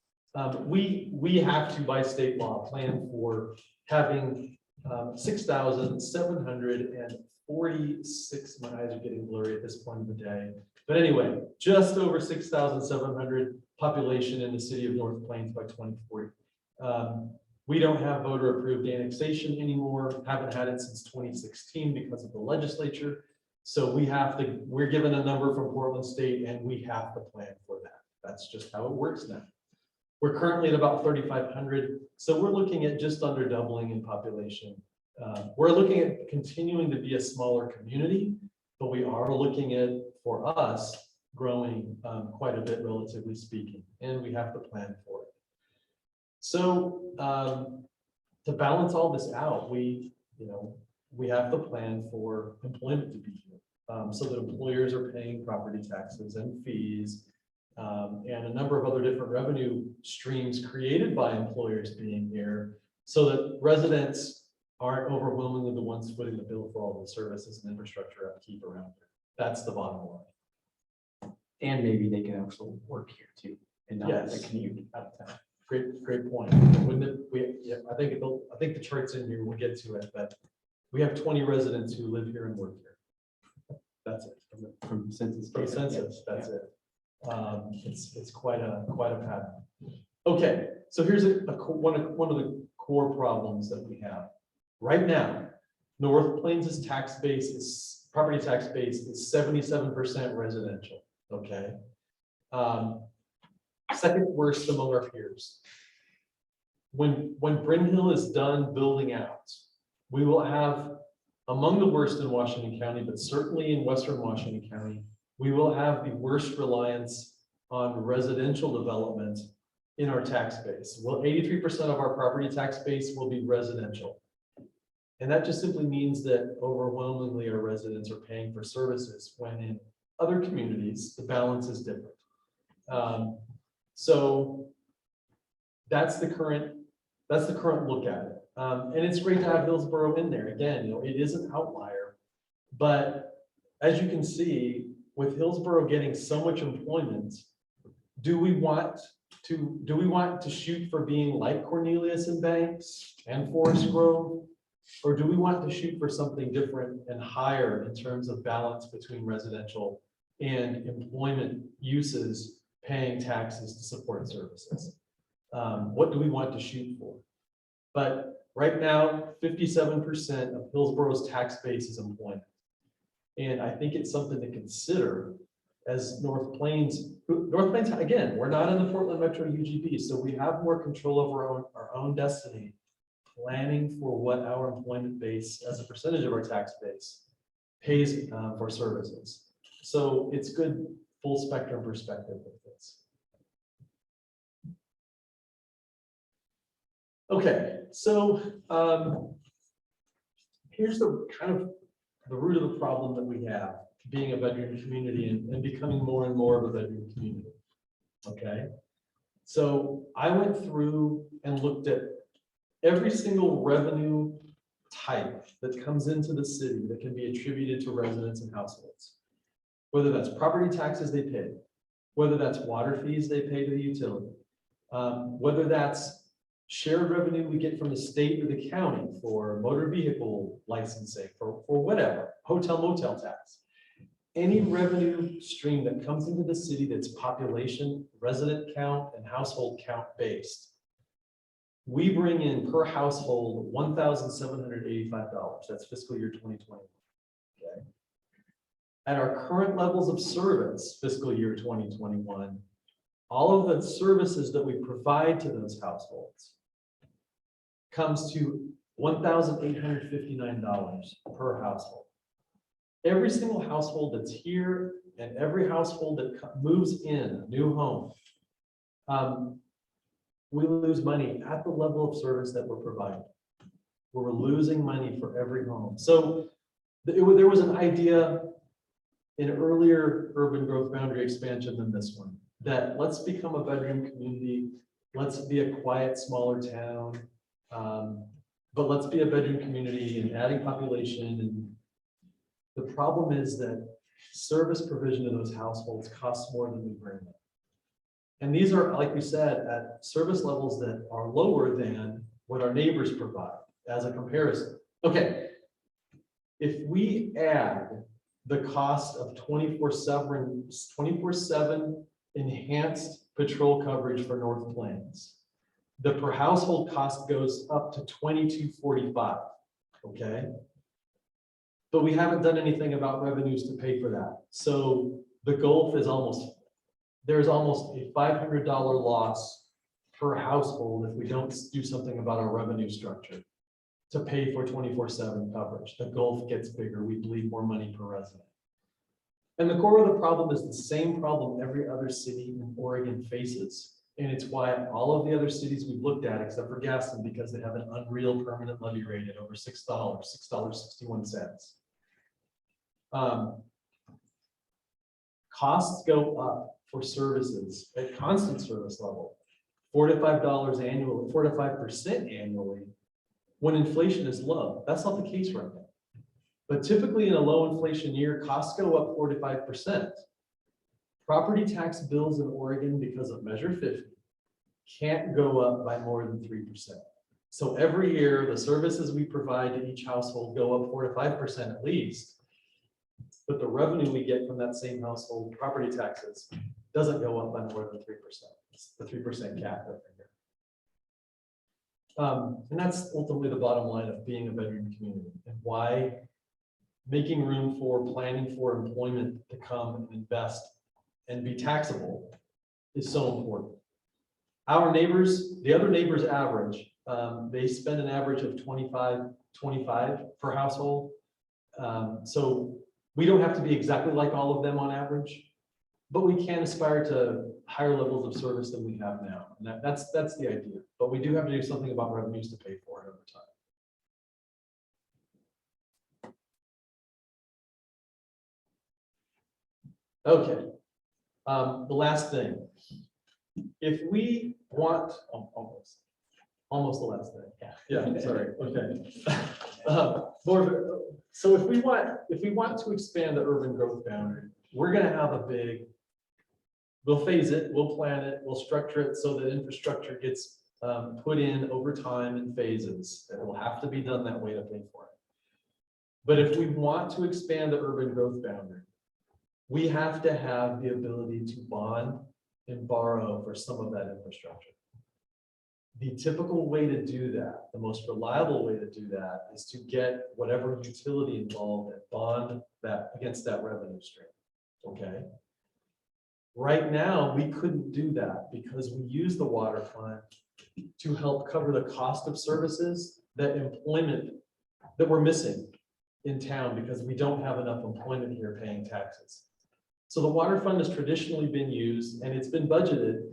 we have to, by state law, plan for having 6,746, my eyes are getting blurry at this point of the day. But anyway, just over 6,700 population in the city of North Plains by 2040. We don't have voter approved annexation anymore, haven't had it since 2016 because of the legislature. So we're given a number from Portland State and we have to plan for that. That's just how it works now. We're currently at about 3,500. So we're looking at just under doubling in population. We're looking at continuing to be a smaller community, but we are looking at, for us, growing quite a bit, relatively speaking, and we have to plan for it. So to balance all this out, we have to plan for employment to be here, so that employers are paying property taxes and fees, and a number of other different revenue streams created by employers being here, so that residents aren't overwhelmingly the ones footing the bill for all the services and infrastructure upkeep around here. That's the bottom line. And maybe they can actually work here too. and not have Yes. to commute out of town. Great point. Wouldn't it, yeah, I think the chart's in here, we'll get to it, but we have 20 residents who live here and work here. That's it. From census. From data, census, yeah, that's it. It's quite a pattern. Okay, so here's one of the core problems that we have. Right now, North Plains' property tax base is 77% residential, okay? Second worst among our peers. When Bryn Hill is done building out, we will have among the worst in Washington County, but certainly in Western Washington County, we will have the worst reliance on residential development in our tax base. Well, 83% of our property tax base will be residential. And that just simply means that overwhelmingly our residents are paying for services, when in other communities, the balance is different. So that's the current look at it. And it's great to have Hillsborough in there. Again, it is an outlier, but as you can see, with Hillsborough getting so much employment, do we want to shoot for being like Cornelius and Banks and Forest Grove? Or do we want to shoot for something different and higher in terms of balance between residential and employment uses paying taxes to support services? What do we want to shoot for? But right now, 57% of Hillsborough's tax base is employment. And I think it's something to consider as North Plains, again, we're not in the Portland Metro UGB, so we have more control over our own destiny, planning for what our employment base as a percentage of our tax base pays for services. So it's good full spectrum perspective with this. Okay, so here's the kind of the root of the problem that we have, being a bedroom community and becoming more and more of a bedroom community. Okay, so I went through and looked at every single revenue type that comes into the city that can be attributed to residents and households, whether that's property taxes they pay, whether that's water fees they pay to the utility, whether that's shared revenue we get from the state or the county for motor vehicle licensing, for whatever, hotel motel tax. Any revenue stream that comes into the city that's population, resident count, and household count based, we bring in per household $1,785. That's fiscal year 2021. Okay. At our current levels of service, fiscal year 2021, all of the services that we provide to those households comes to $1,859 per household. Every single household that's here and every household that moves in a new home, we lose money at the level of service that we're providing. We're losing money for every home. So there was an idea in earlier urban growth boundary expansion than this one, that let's become a bedroom community. Let's be a quiet, smaller town. But let's be a bedroom community and adding population. And the problem is that service provision to those households costs more than we bring in. And these are, like we said, at service levels that are lower than what our neighbors provide as a comparison. Okay, if we add the cost of 24/7 enhanced patrol coverage for North Plains, the per household cost goes up to $22.45, okay? But we haven't done anything about revenues to pay for that. So the gulf is there's almost a $500 loss per household if we don't do something about our revenue structure to pay for 24/7 coverage. The gulf gets bigger, we bleed more money per resident. And the core of the problem is the same problem every other city in Oregon faces. And it's why all of the other cities we've looked at, except for Gaston, because they have an unreal permanent levy rate at over $6, $6.61. Costs go up for services at constant service level, $4 to $5 annually, 4 to 5% annually, when inflation is low. That's not the case right now. But typically in a low inflation year, costs go up 4 to 5%. property tax bills in Oregon because of Measure 50 can't go up by more than 3%. So every year, the services we provide to each household go up 4 to 5% at least. But the revenue we get from that same household, property taxes, doesn't go up by more than 3%. It's the 3% cap every year. And that's ultimately the bottom line of being a bedroom community, and why making room for planning for employment to come and invest and be taxable is so important. Our neighbors, the other neighbors average, they spend an average of 25 per household. So we don't have to be exactly like all of them on average, but we can aspire to higher levels of service than we have now. And that's the idea. But we do have to do something about revenues to pay for it over time. Okay. The last thing. If we want, almost the last thing. Yeah, sorry. Okay. So if we want to expand the urban growth boundary, we're going to have a big. We'll phase it, we'll plan it, we'll structure it so that infrastructure gets put in over time in phases. It will have to be done that way to pay for it. But if we want to expand the urban growth boundary, we have to have the ability to bond and borrow for some of that infrastructure. The typical way to do that, the most reliable way to do that, is to get whatever utility involved and bond that against that revenue stream. Okay. Right now, we couldn't do that because we use the water fund to help cover the cost of services that we're missing in town because we don't have enough employment here paying taxes. So the water fund has traditionally been used, and it's been budgeted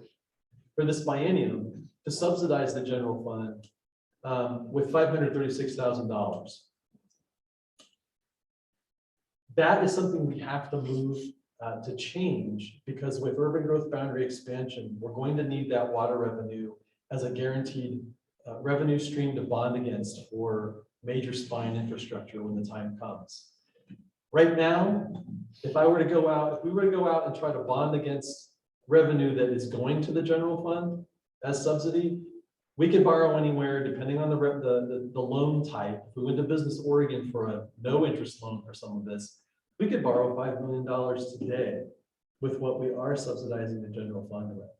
for this biennium to subsidize the general fund with $536,000. That is something we have to move to change, because with urban growth boundary expansion, we're going to need that water revenue as a guaranteed revenue stream to bond against for major spine infrastructure when the time comes. Right now, if we were to go out and try to bond against revenue that is going to the general fund as subsidy, we could borrow anywhere depending on the loan type. If we went to Business Oregon for a no interest loan for some of this, we could borrow $5 million today with what we are subsidizing the general fund with.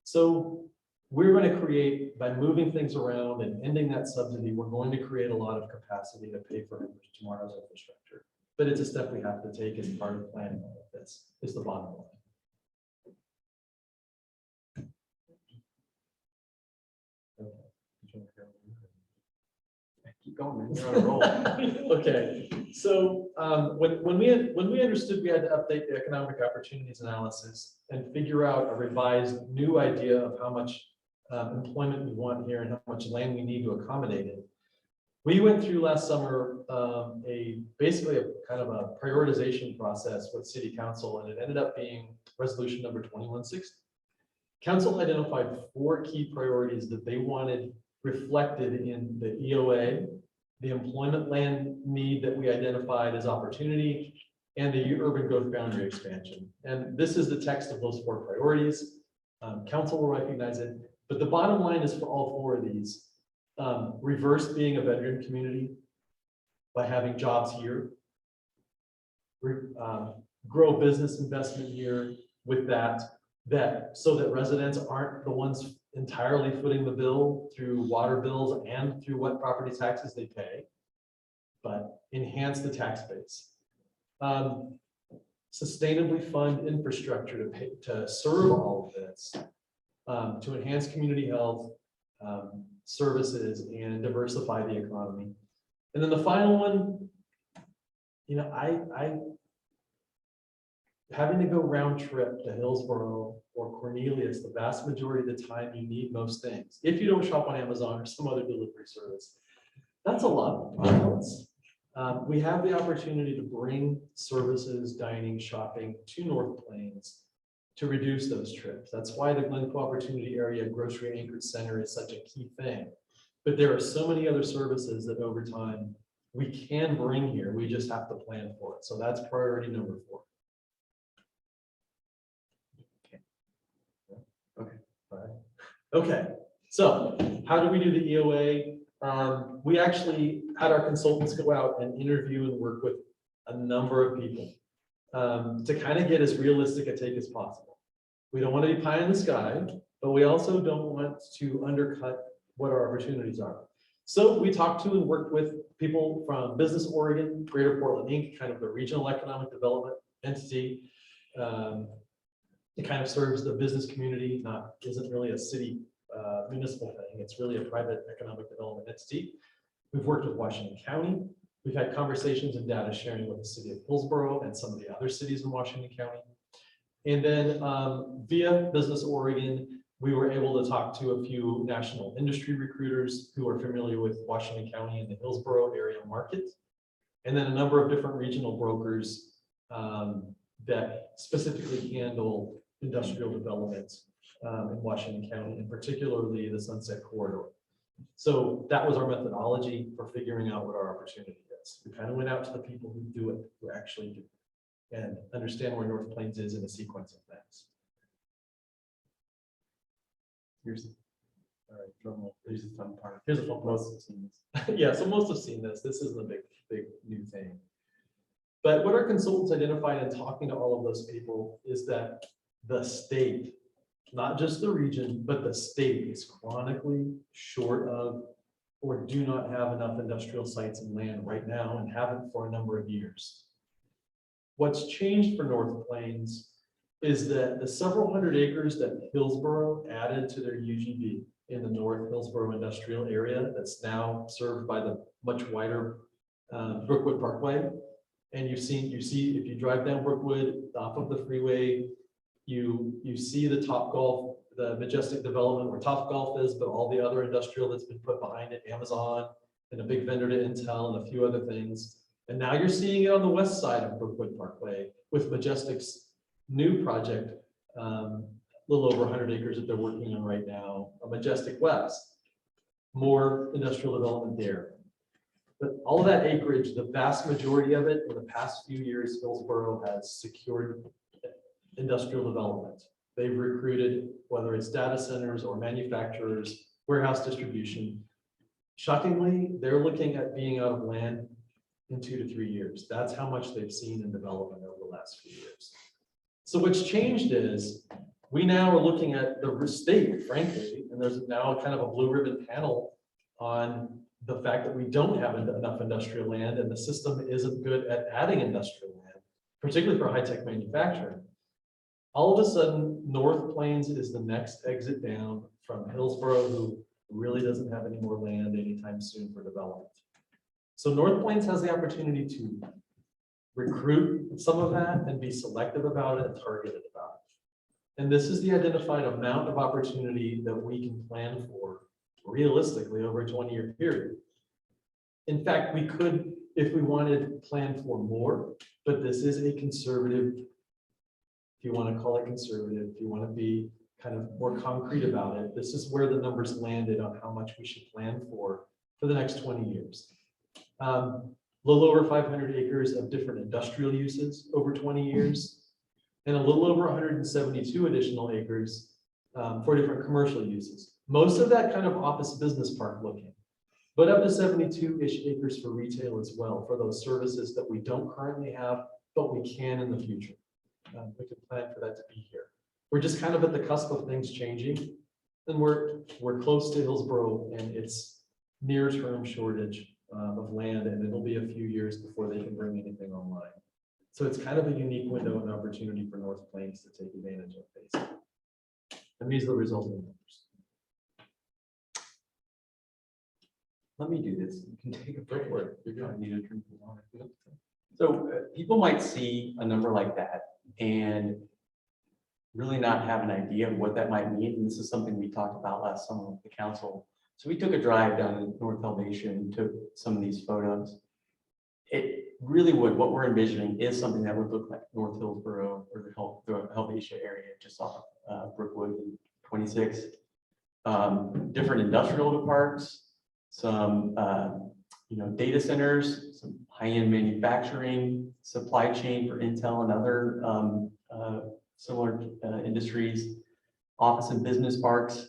So we're going to create, by moving things around and ending that subsidy, we're going to create a lot of capacity to pay for tomorrow's infrastructure. But it's a step we have to take as part of planning all of this, is the bottom line. Keep going, man. You're on a roll. Okay, so when we understood we had to update the economic opportunities analysis and figure out a revised new idea of how much employment we want here and how much land we need to accommodate it, we went through last summer basically a kind of a prioritization process with City Council, and it ended up being resolution number 2160. Council identified 4 key priorities that they wanted reflected in the EOA, the employment land need that we identified as opportunity, and the urban growth boundary expansion. And this is the text of those 4 priorities. Council will recognize it, but the bottom line is for all 4 of these, reverse being a bedroom community by having jobs here, grow business investment here with that so that residents aren't the ones entirely footing the bill through water bills and through what property taxes they pay, but enhance the tax base. Sustainably fund infrastructure to serve all of this, to enhance community health services and diversify the economy. And then the final one, I having to go round trip to Hillsborough or Cornelius the vast majority of the time you need most things. If you don't shop on Amazon or some other delivery service, that's a lot of miles. We have the opportunity to bring services, dining, shopping to North Plains to reduce those trips. That's why the Glencoe Opportunity Area Grocery Anchored Center is such a key thing. But there are so many other services that over time we can bring here. We just have to plan for it. So that's priority number 4. Okay, so how do we do the EOA? We actually had our consultants go out and interview and work with a number of people to kind of get as realistic a take as possible. We don't want to be pie in the sky, but we also don't want to undercut what our opportunities are. So we talked to and worked with people from Business Oregon, Greater Portland, Inc., kind of the regional economic development entity. It kind of serves the business community, isn't really a city municipal thing. It's really a private economic development entity. We've worked with Washington County. We've had conversations and data sharing with the city of Hillsborough and some of the other cities in Washington County. And then via Business Oregon, we were able to talk to a few national industry recruiters who are familiar with Washington County and the Hillsborough area market. And then a number of different regional brokers that specifically handle industrial development in Washington County, and particularly the Sunset Corridor. So that was our methodology for figuring out what our opportunity is. We kind of went out to the people who do it, who actually do it, and understand where North Plains is in a sequence of things. All right, drum roll. Here's the fun part. Here's the fun part. Most have seen this. Yeah, so most have seen this. This isn't a big new thing. But what our consultants identified in talking to all of those people is that the state, not just the region, but the state is chronically short of or do not have enough industrial sites and land right now and haven't for a number of years. What's changed for North Plains is that the several hundred acres that Hillsborough added to their UGB in the North Hillsborough industrial area that's now served by the much wider Brookwood Parkway. And you see, if you drive down Brookwood off of the freeway, you see the Topgolf, the Majestic development where Topgolf is, but all the other industrial that's been put behind it, Amazon and a big vendor to Intel and a few other things. And now you're seeing it on the west side of Brookwood Parkway with Majestic's new project, a little over 100 acres that they're working on right now, a Majestic West, more industrial development there. But all of that acreage, the vast majority of it in the past few years, Hillsborough has secured industrial development. They've recruited, whether it's data centers or manufacturers, warehouse distribution. Shockingly, they're looking at being out of land in 2 to 3 years. That's how much they've seen in development over the last few years. So what's changed is we now are looking at the state, frankly, and there's now kind of a blue ribbon panel on the fact that we don't have enough industrial land and the system isn't good at adding industrial land, particularly for high-tech manufacturing. All of a sudden, North Plains is the next exit down from Hillsborough, who really doesn't have any more land anytime soon for development. So North Plains has the opportunity to recruit some of that and be selective about it and targeted about it. And this is the identified amount of opportunity that we can plan for realistically over a 20-year period. In fact, we could, if we wanted, plan for more, but this is a conservative, if you want to call it conservative, if you want to be kind of more concrete about it, this is where the numbers landed on how much we should plan for the next 20 years. Little over 500 acres of different industrial uses over 20 years, and a little over 172 additional acres for different commercial uses. Most of that kind of office business park looking, but up to 72-ish acres for retail as well, for those services that we don't currently have, but we can in the future. We can plan for that to be here. We're just kind of at the cusp of things changing, and we're close to Hillsborough and its near-term shortage of land, and it'll be a few years before they can bring anything online. So it's kind of a unique window and opportunity for North Plains to take advantage of this. And these are the resulting numbers. Let me do this. You can take a break. You're good. I need to drink water. So people might see a number like that and really not have an idea of what that might mean. And this is something we talked about last summer with the council. So we took a drive down to North Helvetia and took some of these photos. It really would, what we're envisioning is something that would look like North Hillsborough or the Helvetia area just off Brookwood and 26. Different industrial parks, some data centers, some high-end manufacturing, supply chain for Intel and other similar industries, office and business parks,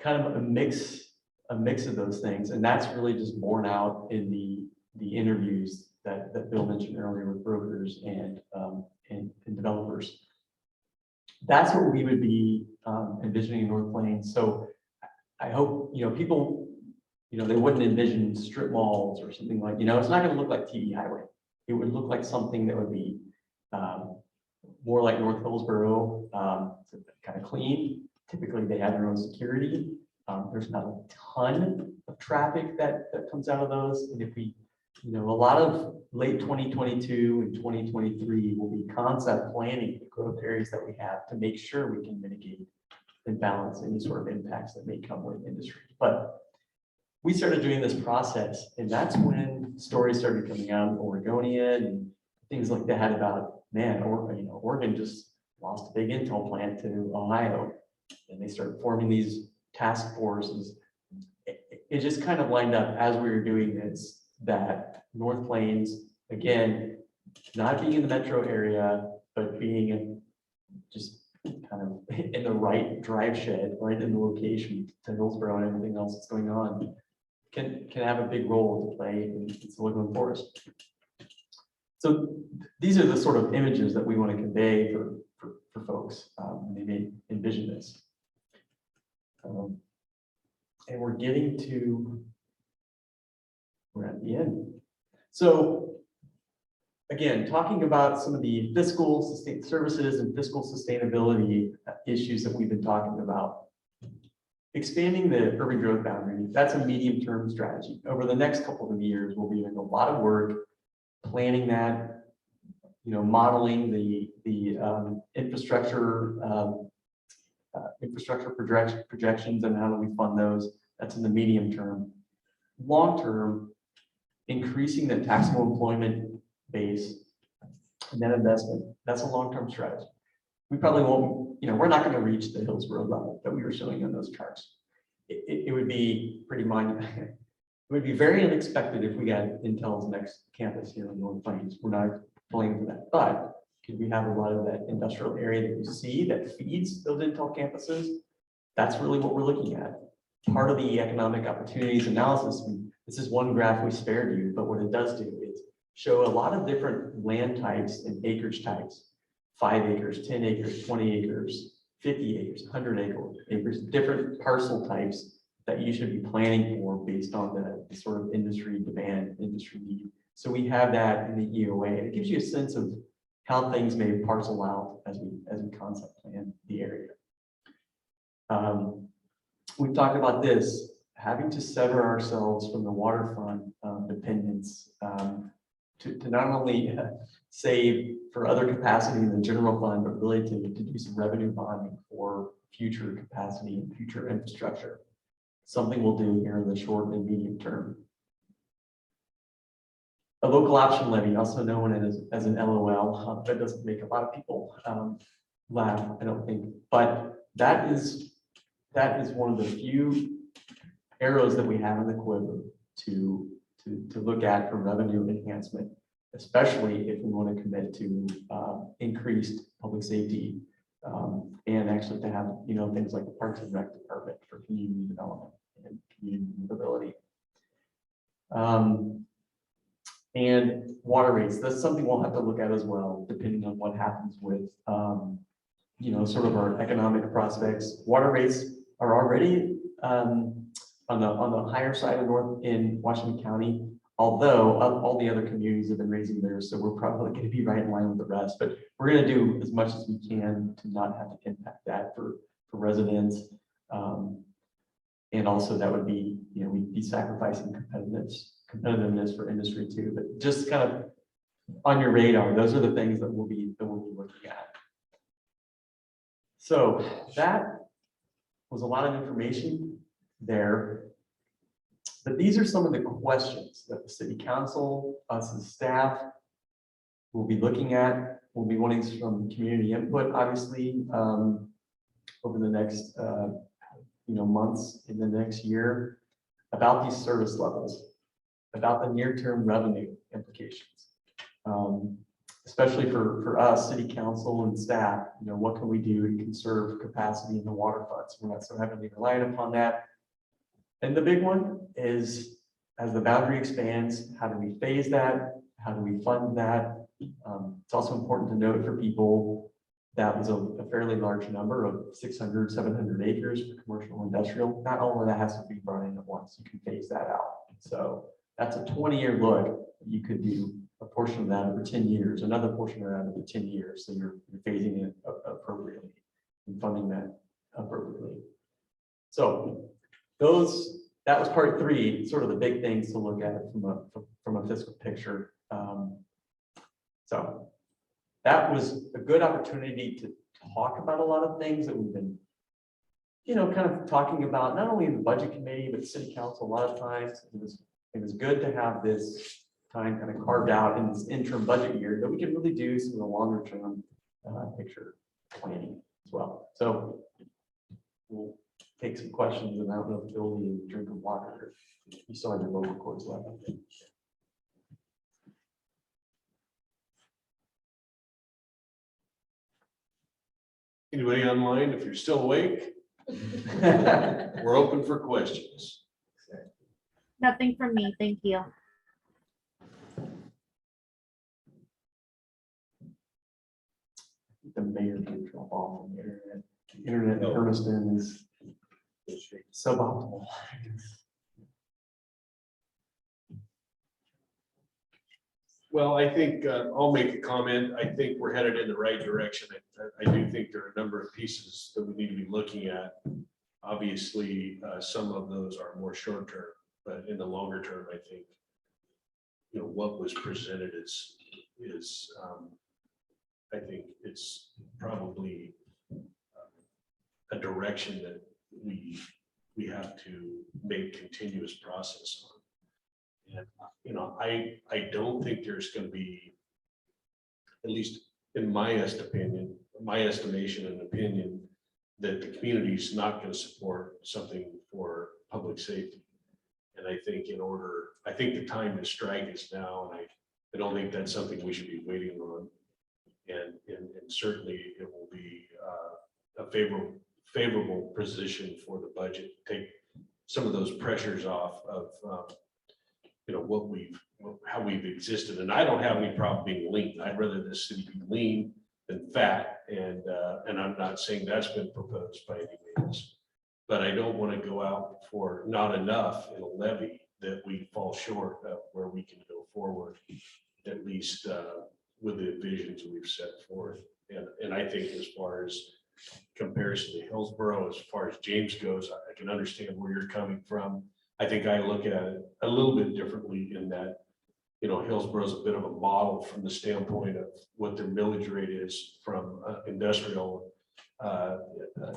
kind of a mix of those things. And that's really just borne out in the interviews that Bill mentioned earlier with brokers and developers. That's what we would be envisioning in North Plains. So I hope, people, they wouldn't envision strip malls or something like, it's not going to look like TV Highway. It would look like something that would be more like North Hillsborough, kind of clean. Typically, they have their own security. There's not a ton of traffic that comes out of those. And if we, a lot of late 2022 and 2023 will be concept planning the growth areas that we have to make sure we can mitigate and balance any sort of impacts that may come with industry. But we started doing this process, and that's when stories started coming out of Oregonian and things like that about, man, Oregon just lost a big Intel plant to Ohio, and they started forming these task forces. It just kind of lined up as we were doing this, that North Plains, again, not being in the metro area, but being in just kind of in the right drive shed, right in the location to Hillsborough and everything else that's going on, can have a big role to play in Silicon Forest. So these are the sort of images that we want to convey for folks when they may envision this. And we're at the end. So again, talking about some of the fiscal services and fiscal sustainability issues that we've been talking about. Expanding the urban growth boundary, that's a medium-term strategy. Over the next couple of years, we'll be doing a lot of work planning that, modeling the infrastructure projections and how do we fund those. That's in the medium term. Long term, increasing the taxable employment base and net investment. That's a long-term strategy. We probably won't, we're not going to reach the Hillsborough level that we were showing on those charts. It would be pretty it would be very unexpected if we got Intel's next campus here in North Plains. We're not planning for that, but could we have a lot of that industrial area that you see that feeds those Intel campuses? That's really what we're looking at. Part of the economic opportunities analysis, this is one graph we spared you, but what it does do is show a lot of different land types and acreage types. 5 acres, 10 acres, 20 acres, 50 acres, 100 acres, different parcel types that you should be planning for based on the sort of industry demand, industry need. So we have that in the EOA. It gives you a sense of how things may parcel out as we concept plan the area. We've talked about this, having to sever ourselves from the waterfront dependence to not only save for other capacity in the general fund, but really to do some revenue bonding for future capacity and future infrastructure. Something we'll do here in the short and medium term. A local option levy, also known as an LOL, that doesn't make a lot of people laugh, I don't think, but that is one of the few arrows that we have in the quiver to look at for revenue enhancement, especially if we want to commit to increased public safety and actually to have things like the Parks and Rec department for community development and community mobility. And water rates, that's something we'll have to look at as well, depending on what happens with sort of our economic prospects. Water rates are already on the higher side of in Washington County, although all the other communities have been raising theirs, so we're probably going to be right in line with the rest. But we're going to do as much as we can to not have to impact that for residents, and also that would be we'd be sacrificing competitiveness for industry too. But just kind of on your radar, those are the things that we'll be looking at. So that was a lot of information there. But these are some of the questions that the city council, us as staff, will be looking at. We'll be wanting some community input, obviously, over the next months in the next year about these service levels, about the near-term revenue implications. especially for us, city council and staff, what can we do to conserve capacity in the water funds? We're not so heavily reliant upon that. And the big one is, as the boundary expands, how do we phase that? How do we fund that? It's also important to note for people that was a fairly large number of 600, 700 acres for commercial and industrial. Not all of that has to be brought in at once. You can phase that out. So that's a 20-year look. You could do a portion of that over 10 years, another portion of that over 10 years. So you're phasing it appropriately and funding that appropriately. So that was part 3, sort of the big things to look at from a fiscal picture. So that was a good opportunity to talk about a lot of things that we've been, kind of talking about, not only in the budget committee, but city council a lot of times. It was good to have this time kind of carved out in this interim budget year that we can really do some of the longer term picture planning as well. So we'll take some questions, and I don't know if Bill needs a drink of water. You still have your vocal cords left. Anybody online, if you're still awake, we're open for questions. Nothing from me, thank you. The mayor can drop off on the internet. Internet in Hermiston is suboptimal. Well, I think I'll make a comment. I think we're headed in the right direction. I do think there are a number of pieces that we need to be looking at. Obviously, some of those are more short term, but in the longer term, I think, what was presented is I think it's probably a direction that we have to make continuous process on. And, I don't think there's going to be, at least in my estimation and opinion, that the community is not going to support something for public safety. And I think I think the time to strike is now, and I don't think that's something we should be waiting on. And certainly it will be a favorable position for the budget, take some of those pressures off of how we've existed. And I don't have any problem being lean. I'd rather this city be lean than fat. And I'm not saying that's been proposed by any means, but I don't want to go out for not enough in a levy that we fall short of where we can go forward, at least with the visions we've set forth. And I think as far as comparison to Hillsborough, as far as James goes, I can understand where you're coming from. I think I look at it a little bit differently in that, Hillsborough is a bit of a model from the standpoint of what their millage rate is from industrial,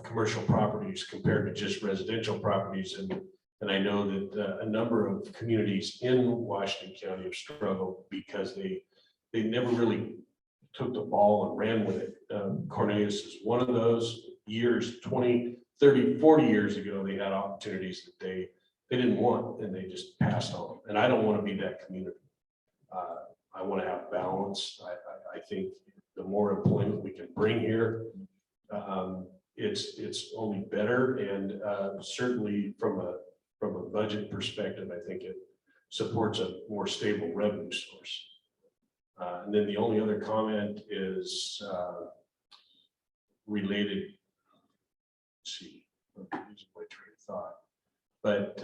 commercial properties compared to just residential properties. And I know that a number of communities in Washington County have struggled because they never really took the ball and ran with it. Cornelius is one of those. Years, 20, 30, 40 years ago, they had opportunities that they didn't want, and they just passed on. And I don't want to be that community. I want to have balance. I think the more employment we can bring here, it's only better. And certainly from a budget perspective, I think it supports a more stable revenue source. And then the only other comment is related. Let's see, I'm losing my train of thought. But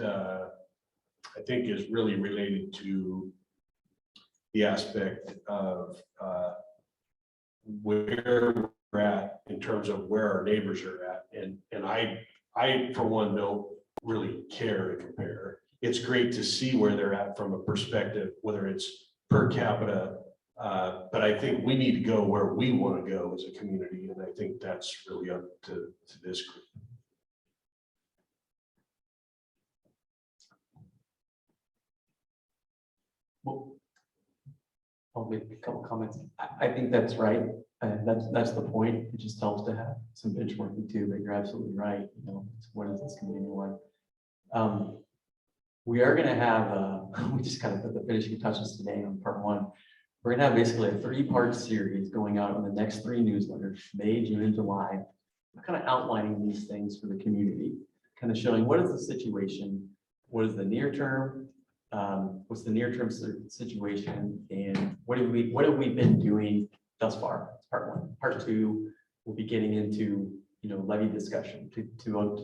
I think is really related to the aspect of where we're at in terms of where our neighbors are at. And I, for one, don't really care to compare. It's great to see where they're at from a perspective, whether it's per capita, but I think we need to go where we want to go as a community. And I think that's really up to this group. Well, I'll make a couple comments. I think that's right. That's the point. It just helps to have some benchmarking too, but you're absolutely right. What is this community like? We are going to have, we just kind of put the finishing touches today on part 1. we're gonna have basically a 3-part series going out on the next 3 newsletters, May, June, and July, kind of outlining these things for the community, kind of showing what is the situation, what is the near term, what's the near term situation, and what have we been doing thus far? That's part 1. Part 2, we'll be getting into, levy discussion to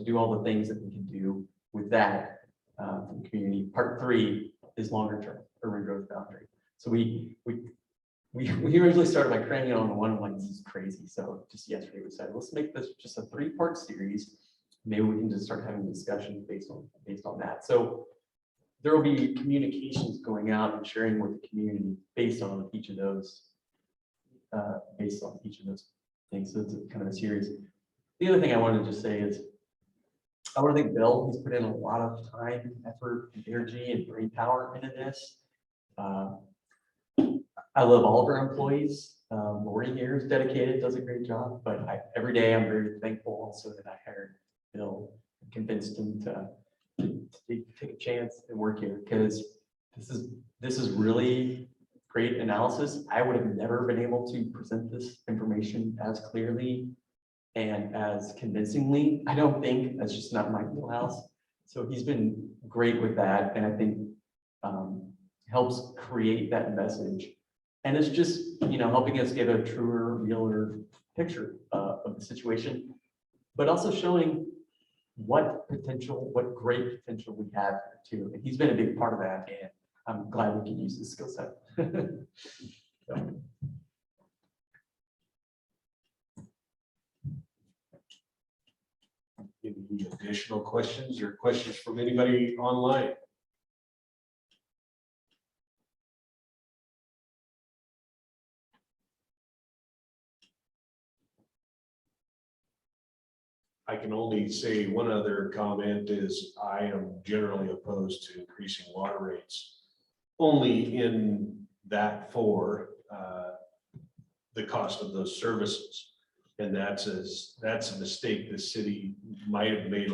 do all the things that we can do with that from the community. Part 3 is longer term urban growth boundary. So we originally started by cramming it on the one. I'm like, this is crazy. So just yesterday we said, let's make this just a 3-part series. Maybe we can just start having discussions based on that. So there will be communications going out and sharing with the community based on each of those things. So it's kind of a series. The other thing I wanted to say is I want to thank Bill. He's put in a lot of time, effort, and energy, and brain power into this. I love all of our employees. Lori here is dedicated, does a great job, but every day I'm very thankful also that I hired Bill, and convinced him to take a chance and work here, because this is really great analysis. I would have never been able to present this information as clearly and as convincingly. I don't think. That's just not my wheelhouse. So he's been great with that, and I think helps create that message. And it's just, helping us get a truer, realer picture of the situation, but also showing what great potential we have here too. And he's been a big part of that, and I'm glad we can use this skill set. So. Any additional questions or questions from anybody online? I can only say one other comment is I am generally opposed to increasing water rates only in that for the cost of those services. And that's a mistake the city might have made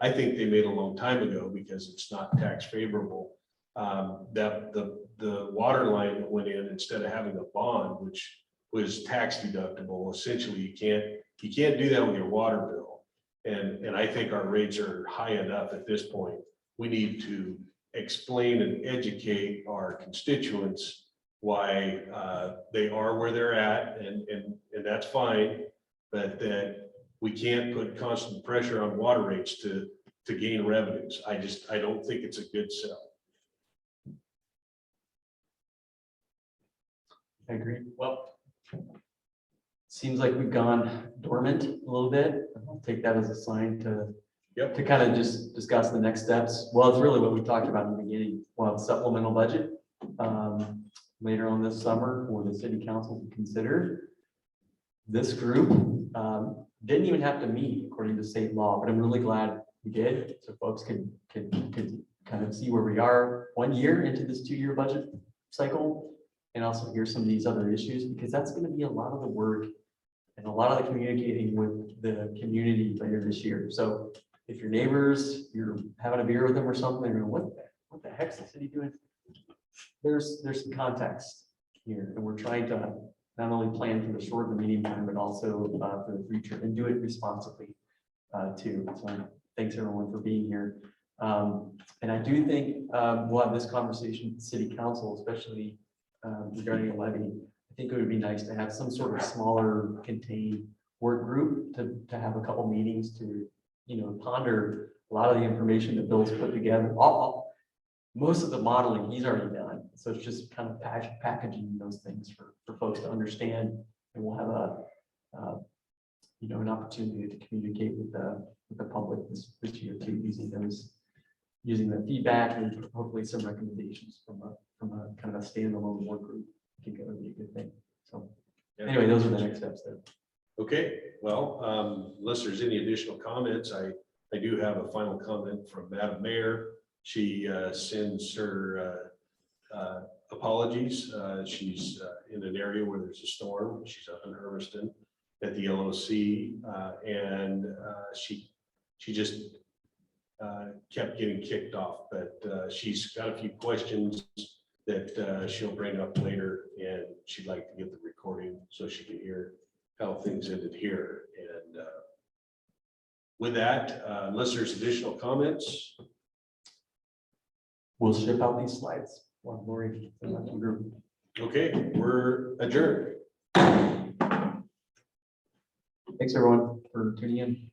I think they made a long time ago, because it's not tax favorable. That the water line that went in, instead of having a bond, which was tax deductible, essentially you can't do that with your water bill. And I think our rates are high enough at this point. We need to explain and educate our constituents why they are where they're at, and that's fine, but that we can't put constant pressure on water rates to gain revenues. I don't think it's a good sell. I agree. Well, seems like we've gone dormant a little bit. I'll take that as a sign to kind of just discuss the next steps. Well, it's really what we talked about in the beginning. We'll have a supplemental budget later on this summer for the city council to consider. This group didn't even have to meet according to state law, but I'm really glad we did, so folks could kind of see where we are 1 year into this 2-year budget cycle, and also hear some of these other issues, because that's going to be a lot of the work and a lot of the communicating with the community later this year. So if your neighbors, you're having a beer with them or something, or what the heck's the city doing? There's some context here, and we're trying to not only plan for the short and the medium term, but also for the future, and do it responsibly too. So thanks everyone for being here. And I do think we'll have this conversation with the city council, especially regarding a levy. I think it would be nice to have some sort of smaller contained work group to have a couple meetings to, ponder a lot of the information that Bill's put together. Most of the modeling he's already done. So it's just kind of packaging those things for folks to understand. And we'll have an opportunity to communicate with the public this year too, using the feedback and hopefully some recommendations from a kind of a standalone work group. I think that would be a good thing. So anyway, those are the next steps there. Okay, well, unless there's any additional comments, I do have a final comment from Madam Mayor. She sends her apologies. She's in an area where there's a storm. She's up in Hermiston at the LOC, and she just kept getting kicked off. But she's got a few questions that she'll bring up later, and she'd like to get the recording so she can hear how things ended here. And with that, unless there's additional comments, We'll ship out these slides. While Lori, send that to the group. okay, we're adjourned. Thanks, everyone, for tuning in.